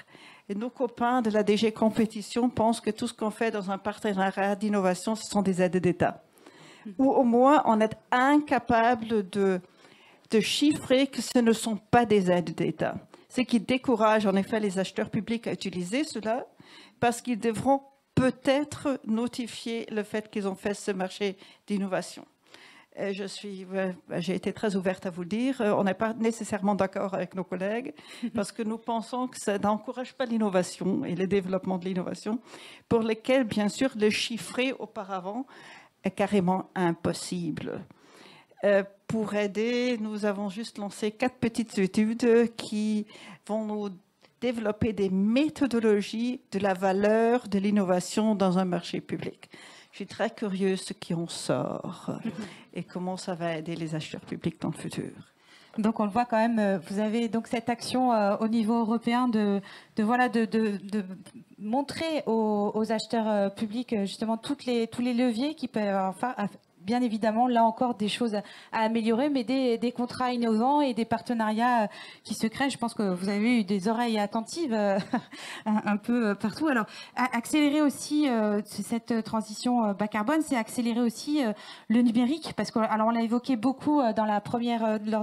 Et nos copains de la DG Compétition pensent que tout ce qu'on fait dans un partenariat d'innovation, ce sont des aides d'État. Ou au moins, on est incapable de chiffrer que ce ne sont pas des aides d'État. Ce qui décourage en effet les acheteurs publics à utiliser cela, parce qu'ils devront peut-être notifier le fait qu'ils ont fait ce marché d'innovation. J'ai été très ouverte à vous le dire. On n'est pas nécessairement d'accord avec nos collègues parce que nous pensons que ça n'encourage pas l'innovation et le développement de l'innovation, pour lesquels, bien sûr, le chiffrer auparavant est carrément impossible. Pour aider, nous avons juste lancé 4 petites études qui vont nous développer des méthodologies de la valeur de l'innovation dans un marché public. Je suis très curieuse de ce qui en sort et comment ça va aider les acheteurs publics dans le futur. Donc on le voit quand même, vous avez donc cette action au niveau européen de montrer aux acheteurs publics justement tous les leviers qui peuvent bien évidemment, là encore, des choses à améliorer, mais des contrats innovants et des partenariats qui se créent. Je pense que vous avez eu des oreilles attentives un peu partout. Alors, accélérer aussi cette transition bas carbone, c'est accélérer aussi le numérique, parce que, alors, on l'a évoqué beaucoup lors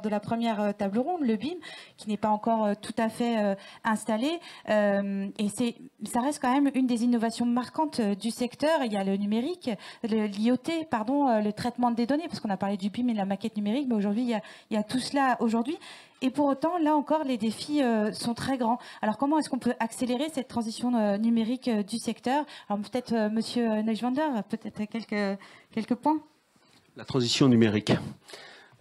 de la première table ronde, le BIM, qui n'est pas encore tout à fait installé. Et ça reste quand même une des innovations marquantes du secteur. Il y a le numérique, l'IoT, pardon, le traitement des données, parce qu'on a parlé du BIM et de la maquette numérique, mais aujourd'hui, il y a tout cela aujourd'hui. Et pour autant, là encore, les défis sont très grands. Alors, comment est-ce qu'on peut accélérer cette transition numérique du secteur? Alors, peut-être, Monsieur Neuschwander, peut-être quelques points. La transition numérique.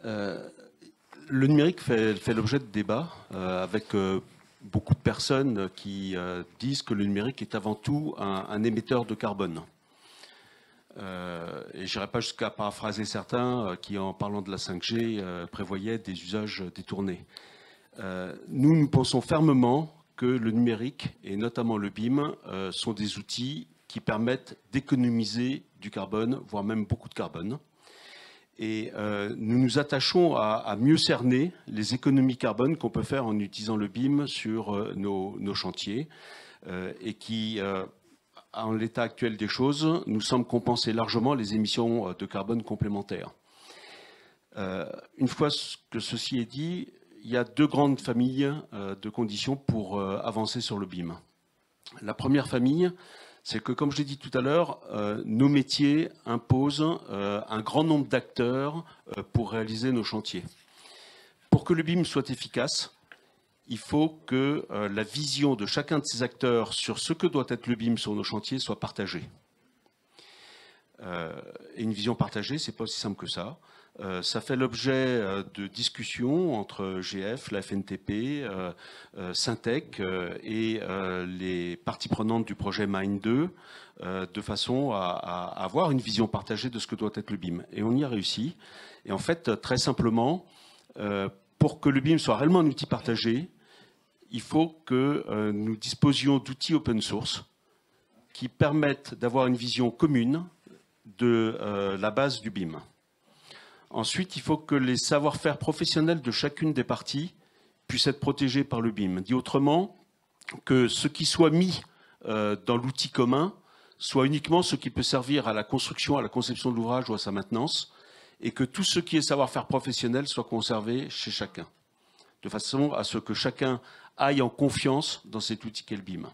Le numérique fait l'objet de débats avec beaucoup de personnes qui disent que le numérique est avant tout un émetteur de carbone. Et je n'irai pas jusqu'à paraphraser certains qui, en parlant de la 5G, prévoyaient des usages détournés. Nous pensons fermement que le numérique, et notamment le BIM, sont des outils qui permettent d'économiser du carbone, voire même beaucoup de carbone. Et nous nous attachons à mieux cerner les économies carbone qu'on peut faire en utilisant le BIM sur nos chantiers et qui, en l'état actuel des choses, nous semble compenser largement les émissions de carbone complémentaires. Une fois que ceci est dit, il y a deux grandes familles de conditions pour avancer sur le BIM. La première famille, c'est que, comme je l'ai dit tout à l'heure, nos métiers imposent un grand nombre d'acteurs pour réaliser nos chantiers. Pour que le BIM soit efficace, il faut que la vision de chacun de ces acteurs sur ce que doit être le BIM sur nos chantiers soit partagée. Et une vision partagée, c'est pas aussi simple que ça. Ça fait l'objet de discussions entre GF, la FNTP, Syntec et les parties prenantes du projet Mine 2, de façon à avoir une vision partagée de ce que doit être le BIM. Et on y a réussi. Et en fait, très simplement, pour que le BIM soit réellement un outil partagé, il faut que nous disposions d'outils open source qui permettent d'avoir une vision commune de la base du BIM. Ensuite, il faut que les savoir-faire professionnels de chacune des parties puissent être protégés par le BIM. Dit autrement, que ce qui soit mis dans l'outil commun soit uniquement ce qui peut servir à la construction, à la conception de l'ouvrage ou à sa maintenance, et que tout ce qui est savoir-faire professionnel soit conservé chez chacun, de façon à ce que chacun aille en confiance dans cet outil qu'est le BIM.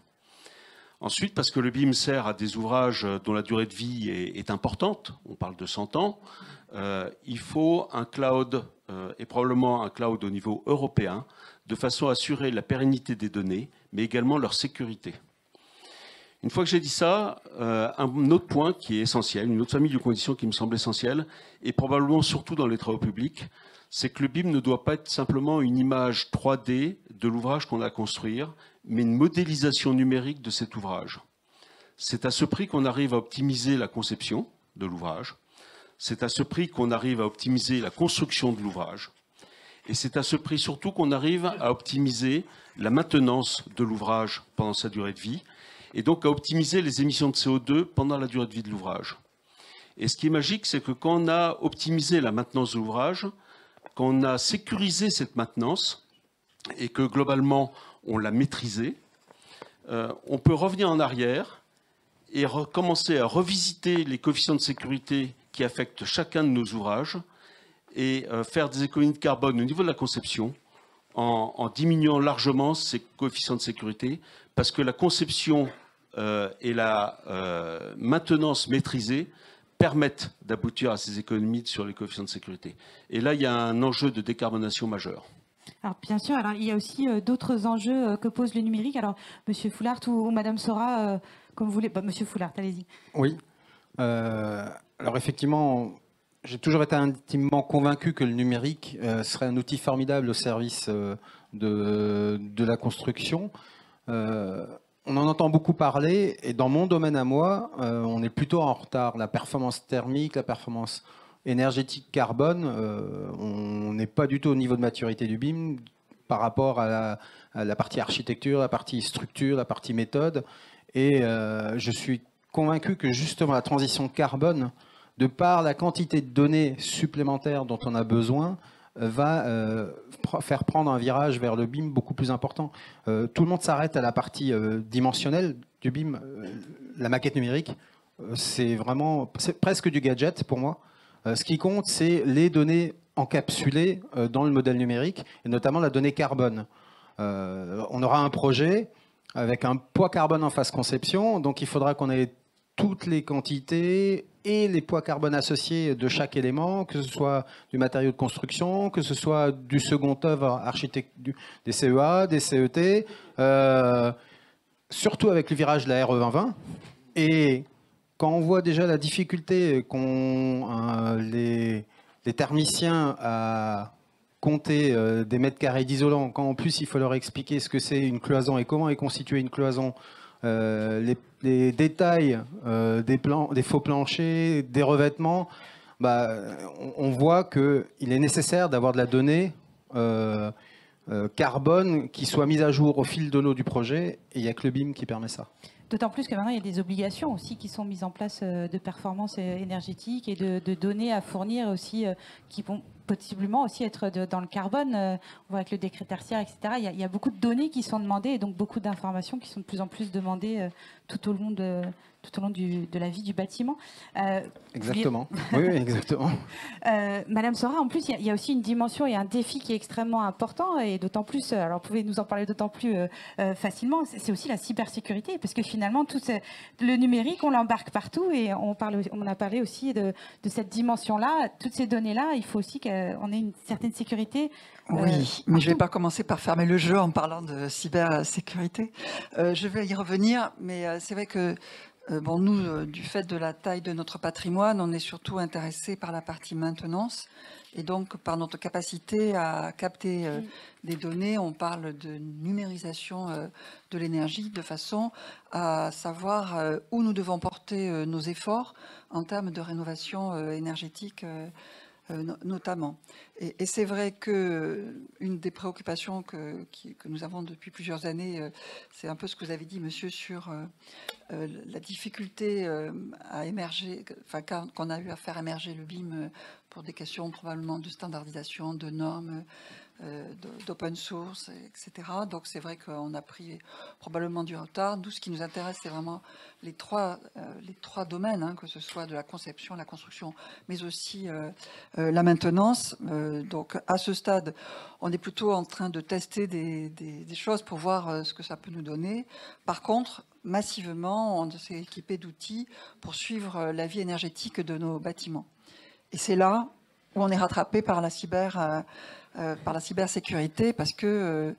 Ensuite, parce que le BIM sert à des ouvrages dont la durée de vie est importante, on parle de 100 ans, il faut un cloud, et probablement un cloud au niveau européen, de façon à assurer la pérennité des données, mais également leur sécurité. Une fois que j'ai dit ça, un autre point qui est essentiel, une autre famille de conditions qui me semble essentielle, et probablement surtout dans les travaux publics, c'est que le BIM ne doit pas être simplement une image 3D de l'ouvrage qu'on a à construire, mais une modélisation numérique de cet ouvrage. C'est à ce prix qu'on arrive à optimiser la conception de l'ouvrage, c'est à ce prix qu'on arrive à optimiser la construction de l'ouvrage, et c'est à ce prix surtout qu'on arrive à optimiser la maintenance de l'ouvrage pendant sa durée de vie, et donc à optimiser les émissions de CO2 pendant la durée de vie de l'ouvrage. Et ce qui est magique, c'est que quand on a optimisé la maintenance de l'ouvrage, quand on a sécurisé cette maintenance, et que globalement on l'a maîtrisée, on peut revenir en arrière et recommencer à revisiter les coefficients de sécurité qui affectent chacun de nos ouvrages et faire des économies de carbone au niveau de la conception en diminuant largement ces coefficients de sécurité, parce que la conception et la maintenance maîtrisée permettent d'aboutir à ces économies sur les coefficients de sécurité. Et là, il y a un enjeu de décarbonation majeur. Alors, bien sûr, alors, il y a aussi d'autres enjeux que pose le numérique. Alors, Monsieur Foulard ou Madame Sora, comme vous voulez. Bah, Monsieur Foulard, allez-y. Oui. Alors, effectivement, j'ai toujours été intimement convaincu que le numérique serait un outil formidable au service de la construction. On en entend beaucoup parler, et dans mon domaine à moi, on est plutôt en retard. La performance thermique, la performance énergétique carbone, on n'est pas du tout au niveau de maturité du BIM par rapport à la partie architecture, la partie structure, la partie méthode. Et je suis convaincu que justement la transition carbone de par la quantité de données supplémentaires dont on a besoin, va faire prendre un virage vers le BIM beaucoup plus important. Tout le monde s'arrête à la partie dimensionnelle du BIM. La maquette numérique, c'est presque du gadget pour moi. Ce qui compte, c'est les données encapsulées dans le modèle numérique, et notamment la donnée carbone. On aura un projet avec un poids carbone en phase conception, donc il faudra qu'on ait toutes les quantités et les poids carbone associés de chaque élément, que ce soit du matériau de construction, que ce soit du second œuvre architecte, des CEA, des CET, surtout avec le virage de la RE 2020. Et quand on voit déjà la difficulté qu'ont les thermiciens à compter des mètres carrés d'isolant, quand en plus il faut leur expliquer ce que c'est une cloison et comment est constituée une cloison, les détails des faux planchers, des revêtements, on voit qu'il est nécessaire d'avoir de la donnée carbone qui soit mise à jour au fil de l'eau du projet, et il n'y a que le BIM qui permet ça. D'autant plus que maintenant, il y a des obligations aussi qui sont mises en place de performance énergétique et de données à fournir aussi qui vont possiblement aussi être dans le carbone. On voit avec le décret tertiaire, etc. Il y a beaucoup de données qui sont demandées et donc beaucoup d'informations qui sont de plus en plus demandées tout au long de la vie du bâtiment. Exactement. Oui, exactement. Madame Sora, en plus, il y a aussi une dimension et un défi qui est extrêmement important, et d'autant plus, alors vous pouvez nous en parler d'autant plus facilement, c'est aussi la cybersécurité, parce que finalement, le numérique, on l'embarque partout, et on a parlé aussi de cette dimension-là. Toutes ces données-là, il faut aussi qu'on ait une certaine sécurité. Oui, mais je ne vais pas commencer par fermer le jeu en parlant de cybersécurité. Je vais y revenir, mais c'est vrai que nous, du fait de la taille de notre patrimoine, on est surtout intéressé par la partie maintenance, et donc par notre capacité à capter des données. On parle de numérisation de l'énergie de façon à savoir où nous devons porter nos efforts en termes de rénovation énergétique notamment. Et c'est vrai qu'une des préoccupations que nous avons depuis plusieurs années, c'est un peu ce que vous avez dit, monsieur, sur la difficulté à émerger, qu'on a eu à faire émerger le BIM pour des questions probablement de standardisation, de normes, d'open source, etc. Donc c'est vrai qu'on a pris probablement du retard. Nous, ce qui nous intéresse, c'est vraiment les trois domaines, que ce soit de la conception, la construction, mais aussi la maintenance. Donc à ce stade, on est plutôt en train de tester des choses pour voir ce que ça peut nous donner. Par contre, massivement, on s'est équipé d'outils pour suivre la vie énergétique de nos bâtiments. Et c'est là où on est rattrapé par la cybersécurité, parce que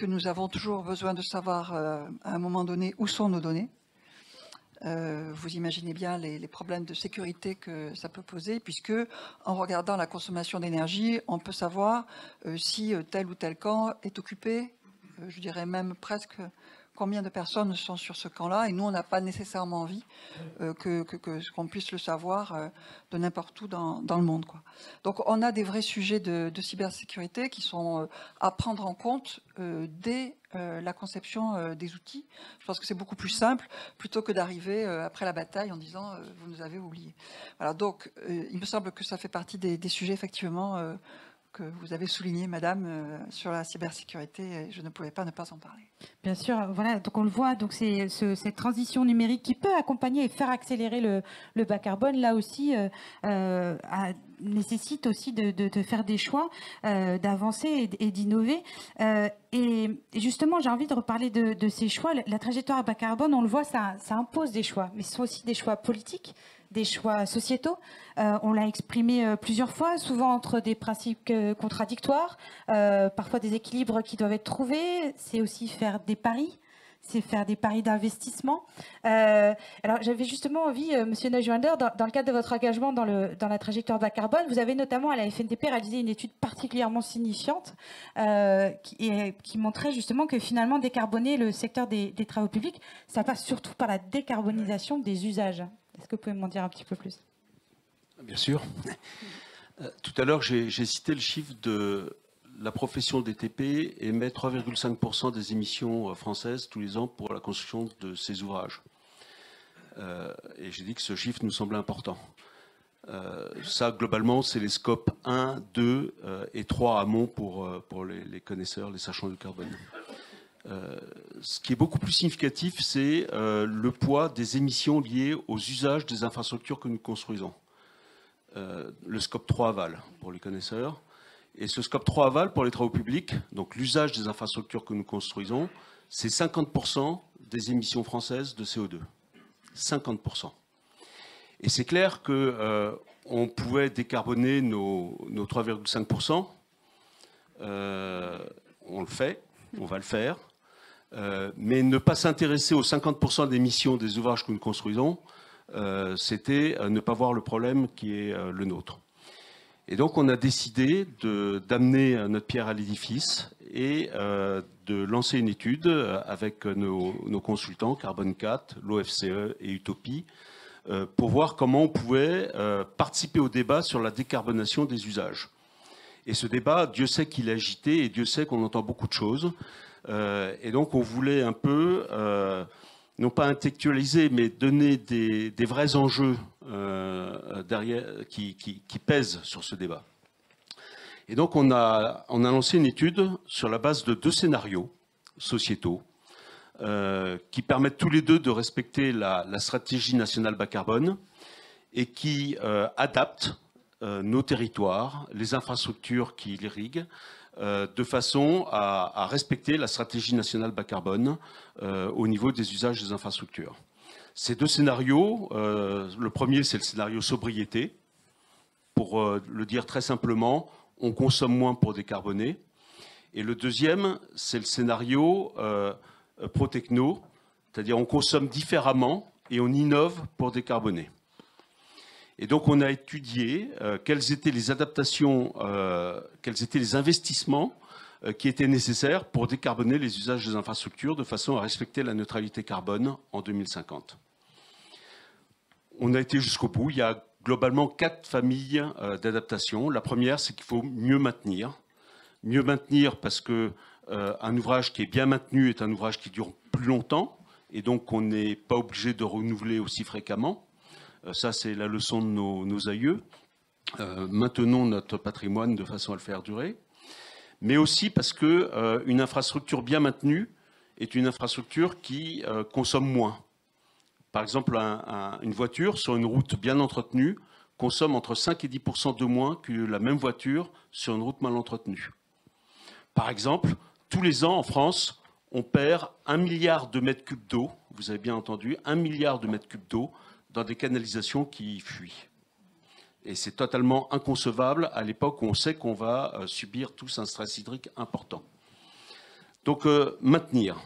nous avons toujours besoin de savoir à un moment donné où sont nos données. Vous imaginez bien les problèmes de sécurité que ça peut poser, puisque en regardant la consommation d'énergie, on peut savoir si tel ou tel camp est occupé, je dirais même presque combien de personnes sont sur ce camp-là, et nous, on n'a pas nécessairement envie qu'on puisse le savoir de n'importe où dans le monde, quoi. Donc, on a des vrais sujets de cybersécurité qui sont à prendre en compte dès la conception des outils. Je pense que c'est beaucoup plus simple, plutôt que d'arriver après la bataille en disant « vous nous avez oubliés ». Voilà, donc, il me semble que ça fait partie des sujets, effectivement, que vous avez souligné, madame, sur la cybersécurité, et je ne pouvais pas ne pas en parler. Bien sûr, voilà, donc on le voit, donc c'est cette transition numérique qui peut accompagner et faire accélérer le bas carbone, là aussi, nécessite aussi de faire des choix, d'avancer et d'innover. Et justement, j'ai envie de reparler de ces choix. La trajectoire à bas carbone, on le voit, ça impose des choix, mais ce sont aussi des choix politiques, des choix sociétaux. On l'a exprimé plusieurs fois, souvent entre des principes contradictoires, parfois des équilibres qui doivent être trouvés. C'est aussi faire des paris, c'est faire des paris d'investissement. Alors j'avais justement envie, Monsieur Neuschwander, dans le cadre de votre engagement dans la trajectoire bas carbone, vous avez notamment à la FNTP réalisé une étude particulièrement signifiante qui montrait justement que finalement décarboner le secteur des travaux publics, ça passe surtout par la décarbonisation des usages. Est-ce que vous pouvez m'en dire un petit peu plus? Bien sûr. Tout à l'heure, j'ai cité le chiffre de la profession des TP émet 3,5% des émissions françaises tous les ans pour la construction de ces ouvrages. Et j'ai dit que ce chiffre nous semblait important. Ça, globalement, c'est les scopes 1, 2 et 3 amont pour les connaisseurs, les sachants du carbone. Ce qui est beaucoup plus significatif, c'est le poids des émissions liées aux usages des infrastructures que nous construisons. Le scope 3 aval pour les connaisseurs. Et ce scope 3 aval pour les travaux publics, donc l'usage des infrastructures que nous construisons, c'est 50% des émissions françaises de CO2. 50%. Et c'est clair qu'on pouvait décarboner nos 3,5%. On le fait, on va le faire. Mais ne pas s'intéresser aux 50% d'émissions des ouvrages que nous construisons, c'était ne pas voir le problème qui est le nôtre. Et donc on a décidé d'amener notre pierre à l'édifice et de lancer une étude avec nos consultants, Carbone 4, l'OFCE et Utopie, pour voir comment on pouvait participer au débat sur la décarbonation des usages. Et ce débat, Dieu sait qu'il est agité et Dieu sait qu'on entend beaucoup de choses. Et donc on voulait un peu, non pas intellectualiser, mais donner des vrais enjeux derrière, qui pèsent sur ce débat. Et donc on a lancé une étude sur la base de 2 scénarios sociétaux qui permettent tous les deux de respecter la stratégie nationale bas carbone et qui adaptent nos territoires, les infrastructures qui l'irriguent, de façon à respecter la stratégie nationale bas carbone au niveau des usages des infrastructures. Ces 2 scénarios, le premier c'est le scénario sobriété. Pour le dire très simplement, on consomme moins pour décarboner. Et le deuxième, c'est le scénario pro-techno, c'est-à-dire on consomme différemment et on innove pour décarboner. Et donc on a étudié quelles étaient les adaptations, quels étaient les investissements qui étaient nécessaires pour décarboner les usages des infrastructures de façon à respecter la neutralité carbone en 2050. On a été jusqu'au bout. Il y a globalement 4 familles d'adaptations. La première, c'est qu'il faut mieux maintenir. Mieux maintenir parce qu'un ouvrage qui est bien maintenu est un ouvrage qui dure plus longtemps et donc on n'est pas obligé de renouveler aussi fréquemment. Ça, c'est la leçon de nos aïeux. Maintenons notre patrimoine de façon à le faire durer. Mais aussi parce qu'une infrastructure bien maintenue est une infrastructure qui consomme moins. Par exemple, une voiture sur une route bien entretenue consomme entre 5 et 10% de moins que la même voiture sur une route mal entretenue. Par exemple, tous les ans en France, on perd 1 milliard de mètres cubes d'eau, vous avez bien entendu, 1 milliard de mètres cubes d'eau dans des canalisations qui fuient. Et c'est totalement inconcevable à l'époque où on sait qu'on va subir tous un stress hydrique important. Donc maintenir.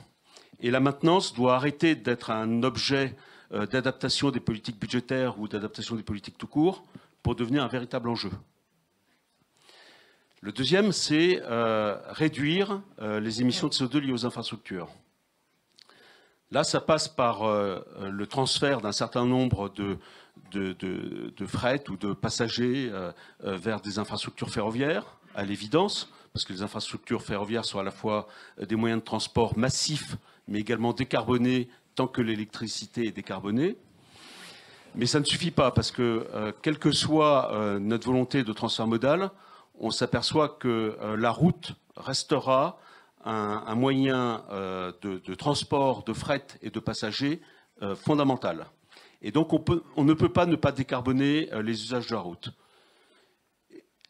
Et la maintenance doit arrêter d'être un objet d'adaptation des politiques budgétaires ou d'adaptation des politiques tout court pour devenir un véritable enjeu. Le deuxième, c'est réduire les émissions de CO2 liées aux infrastructures. Là, ça passe par le transfert d'un certain nombre de fret ou de passagers vers des infrastructures ferroviaires, à l'évidence, parce que les infrastructures ferroviaires sont à la fois des moyens de transport massifs, mais également décarbonés tant que l'électricité est décarbonée. Mais ça ne suffit pas, parce que quelle que soit notre volonté de transfert modal, on s'aperçoit que la route restera un moyen de transport, de fret et de passagers fondamental. Et donc on ne peut pas ne pas décarboner les usages de la route.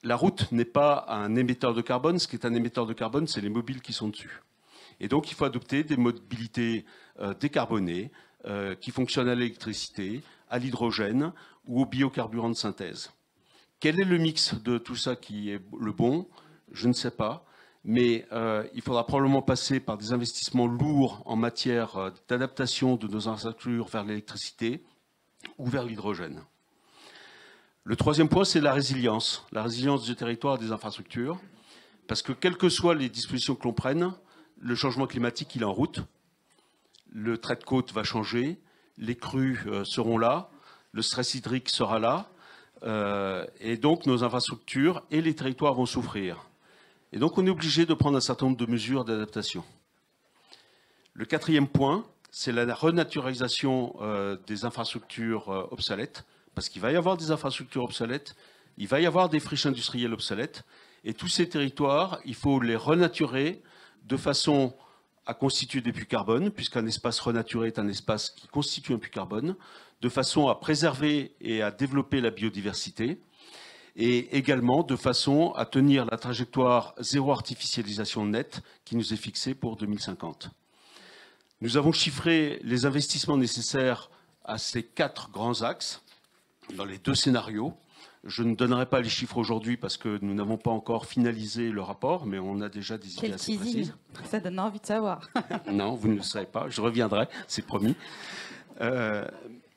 La route n'est pas un émetteur de carbone. Ce qui est un émetteur de carbone, c'est les mobiles qui sont dessus. Et donc il faut adopter des mobilités décarbonées qui fonctionnent à l'électricité, à l'hydrogène ou aux biocarburants de synthèse. Quel est le mix de tout ça qui est le bon? Je ne sais pas. Mais il faudra probablement passer par des investissements lourds en matière d'adaptation de nos infrastructures vers l'électricité ou vers l'hydrogène. Le troisième point, c'est la résilience du territoire et des infrastructures. Parce que quelles que soient les dispositions que l'on prenne, le changement climatique, il est en route. Le trait de côte va changer, les crues seront là, le stress hydrique sera là, et donc nos infrastructures et les territoires vont souffrir. Et donc on est obligé de prendre un certain nombre de mesures d'adaptation. Le quatrième point, c'est la renaturalisation des infrastructures obsolètes, parce qu'il va y avoir des infrastructures obsolètes, il va y avoir des friches industrielles obsolètes, et tous ces territoires, il faut les renaturer de façon à constituer des puits carbone, puisqu'un espace renaturé est un espace qui constitue un puits carbone, de façon à préserver et à développer la biodiversité, et également de façon à tenir la trajectoire zéro artificialisation nette qui nous est fixée pour 2050. Nous avons chiffré les investissements nécessaires à ces 4 grands axes dans les 2 scénarios. Je ne donnerai pas les chiffres aujourd'hui parce que nous n'avons pas encore finalisé le rapport, mais on a déjà des idées assez précises. Ça donne envie de savoir. Non, vous ne le saurez pas. Je reviendrai, c'est promis.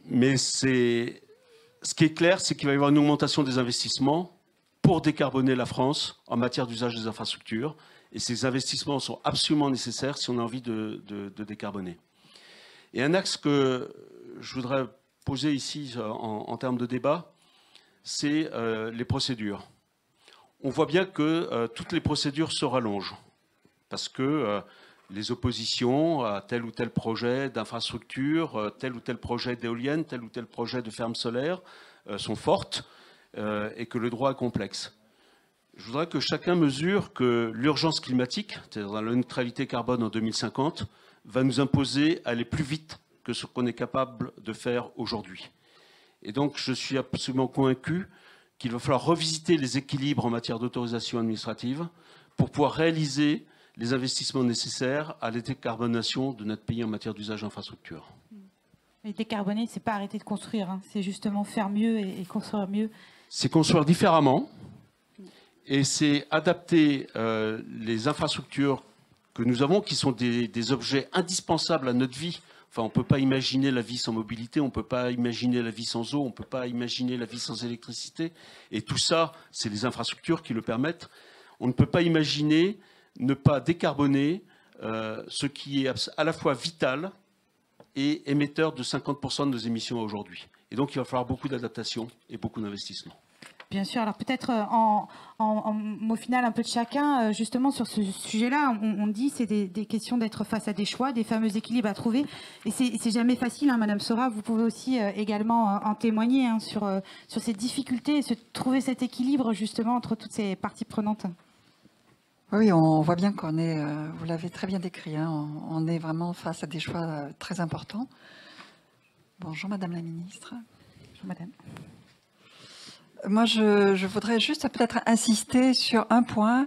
Mais ce qui est clair, c'est qu'il va y avoir une augmentation des investissements pour décarboner la France en matière d'usage des infrastructures. Et ces investissements sont absolument nécessaires si on a envie de décarboner. Et un axe que je voudrais poser ici en termes de débat, c'est les procédures. On voit bien que toutes les procédures se rallongent parce que les oppositions à tel ou tel projet d'infrastructure, tel ou tel projet d'éolienne, tel ou tel projet de ferme solaire sont fortes et que le droit est complexe. Je voudrais que chacun mesure que l'urgence climatique, c'est-à-dire la neutralité carbone en 2050, va nous imposer à aller plus vite que ce qu'on est capable de faire aujourd'hui. Et donc, je suis absolument convaincu qu'il va falloir revisiter les équilibres en matière d'autorisation administrative pour pouvoir réaliser les investissements nécessaires à la décarbonation de notre pays en matière d'usage d'infrastructures. Et décarboner, c'est pas arrêter de construire, hein. C'est justement faire mieux et construire mieux. C'est construire différemment et c'est adapter les infrastructures que nous avons, qui sont des objets indispensables à notre vie. Enfin, on ne peut pas imaginer la vie sans mobilité, on ne peut pas imaginer la vie sans eau, on ne peut pas imaginer la vie sans électricité. Et tout ça, c'est les infrastructures qui le permettent. On ne peut pas imaginer ne pas décarboner ce qui est à la fois vital et émetteur de 50% de nos émissions aujourd'hui. Et donc, il va falloir beaucoup d'adaptation et beaucoup d'investissement. Bien sûr. Alors peut-être au final un peu de chacun, justement sur ce sujet-là, on dit c'est des questions d'être face à des choix, des fameux équilibres à trouver. Et c'est jamais facile, hein, Madame Sora, vous pouvez aussi également en témoigner hein, sur ces difficultés et trouver cet équilibre justement entre toutes ces parties prenantes. Oui, on voit bien qu'on est, vous l'avez très bien décrit, hein, on est vraiment face à des choix très importants. Bonjour Madame la Ministre. Bonjour Madame. Moi, je voudrais juste peut-être insister sur un point,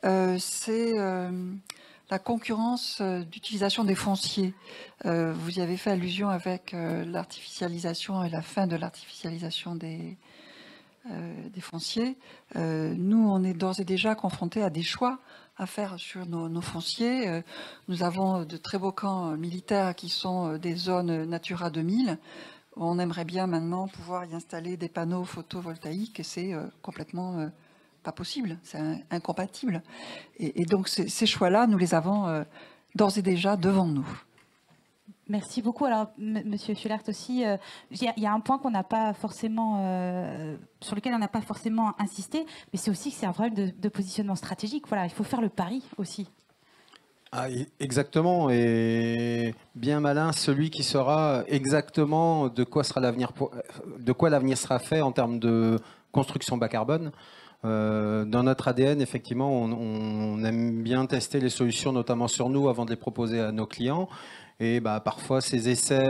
c'est la concurrence d'utilisation des fonciers. Vous y avez fait allusion avec l'artificialisation et la fin de l'artificialisation des fonciers. Nous, on est d'ores et déjà confrontés à des choix à faire sur nos fonciers. Nous avons de très beaux camps militaires qui sont des zones Natura 2000. On aimerait bien maintenant pouvoir y installer des panneaux photovoltaïques et c'est complètement pas possible, c'est incompatible. Et donc ces choix-là, nous les avons d'ores et déjà devant nous. Merci beaucoup. Alors, Monsieur Schulert aussi, il y a un point qu'on n'a pas forcément, sur lequel on n'a pas forcément insisté, mais c'est aussi que c'est un problème de positionnement stratégique. Voilà, il faut faire le pari aussi. Ah, exactement, et bien malin celui qui saura exactement de quoi l'avenir sera fait en termes de construction bas carbone. Dans notre ADN, effectivement, on aime bien tester les solutions, notamment sur nous, avant de les proposer à nos clients. Et parfois, ces essais,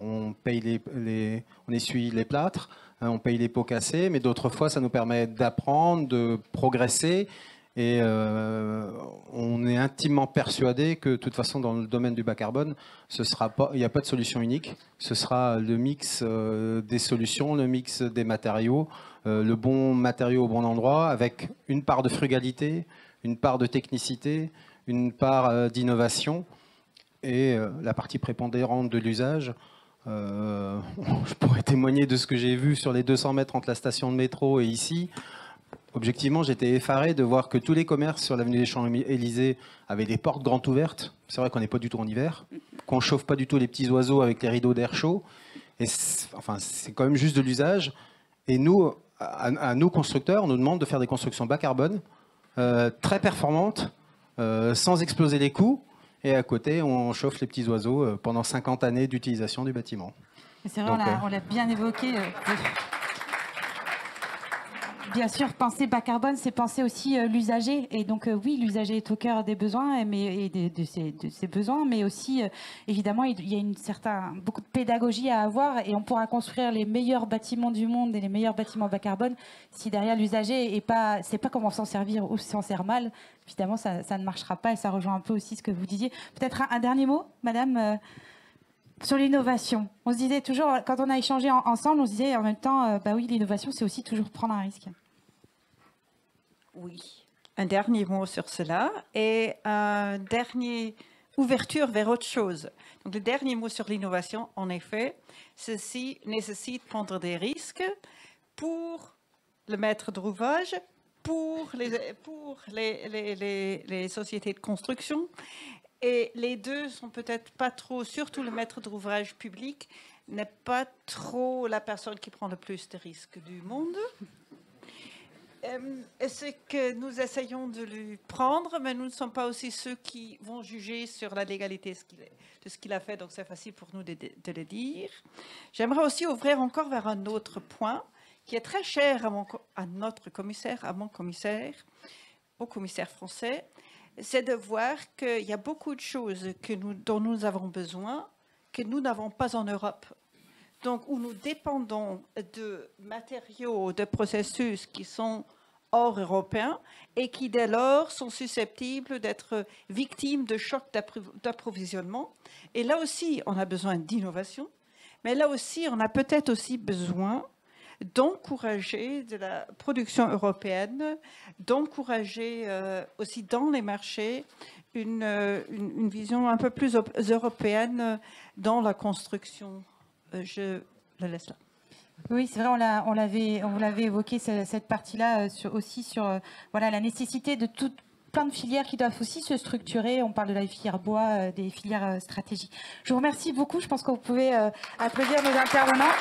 on essuie les plâtres, hein, on paye les pots cassés, mais d'autres fois, ça nous permet d'apprendre, de progresser. Et on est intimement persuadé que, de toute façon, dans le domaine du bas carbone, il n'y a pas de solution unique. Ce sera le mix des solutions, le mix des matériaux, le bon matériau au bon endroit, avec une part de frugalité, une part de technicité, une part d'innovation et la partie prépondérante de l'usage. Je pourrais témoigner de ce que j'ai vu sur les 200 mètres entre la station de métro et ici. Objectivement, j'étais effaré de voir que tous les commerces sur l'avenue des Champs-Élysées avaient des portes grandes ouvertes. C'est vrai qu'on n'est pas du tout en hiver, qu'on ne chauffe pas du tout les petits oiseaux avec les rideaux d'air chaud. Et c'est quand même juste de l'usage. Et nous, à nous constructeurs, on nous demande de faire des constructions bas carbone, très performantes, sans exploser les coûts. et à côté, on chauffe les petits oiseaux pendant 50 années d'utilisation du bâtiment. C'est vrai, on l'a bien évoqué. Bien sûr, penser bas carbone, c'est penser aussi l'usager. Et donc, oui, l'usager est au cœur des besoins et de ses besoins, mais aussi, évidemment, il y a beaucoup de pédagogie à avoir et on pourra construire les meilleurs bâtiments du monde et les meilleurs bâtiments bas carbone si derrière l'usager c'est pas comment s'en servir ou s'en sert mal. Évidemment, ça ne marchera pas et ça rejoint un peu aussi ce que vous disiez. Peut-être un dernier mot, madame sur l'innovation. On se disait toujours, quand on a échangé ensemble, on se disait en même temps, bah oui, l'innovation, c'est aussi toujours prendre un risque. Oui, un dernier mot sur cela et un dernier ouverture vers autre chose. Donc le dernier mot sur l'innovation, en effet, ceci nécessite de prendre des risques pour le maître d'ouvrage, pour les sociétés de construction. Et les deux sont peut-être pas trop, surtout le maître d'ouvrage public n'est pas trop la personne qui prend le plus de risques du monde. C'est que nous essayons de lui prendre, mais nous ne sommes pas aussi ceux qui vont juger sur la légalité de ce qu'il a fait, donc c'est facile pour nous de le dire. J'aimerais aussi ouvrir encore vers un autre point qui est très cher à notre commissaire, à mon commissaire, au commissaire français, c'est de voir qu'il y a beaucoup de choses dont nous avons besoin que nous n'avons pas en Europe. Donc, où nous dépendons de matériaux, de processus qui sont hors européens et qui, dès lors, sont susceptibles d'être victimes de chocs d'approvisionnement. Et là aussi, on a besoin d'innovation, mais là aussi, on a peut-être aussi besoin d'encourager de la production européenne, d'encourager aussi dans les marchés une vision un peu plus européenne dans la construction. Je la laisse là. Oui, c'est vrai, on l'avait évoqué cette partie-là aussi sur voilà, la nécessité de plein de filières qui doivent aussi se structurer. On parle de la filière bois, des filières stratégiques. Je vous remercie beaucoup. Je pense que vous pouvez applaudir nos intervenants.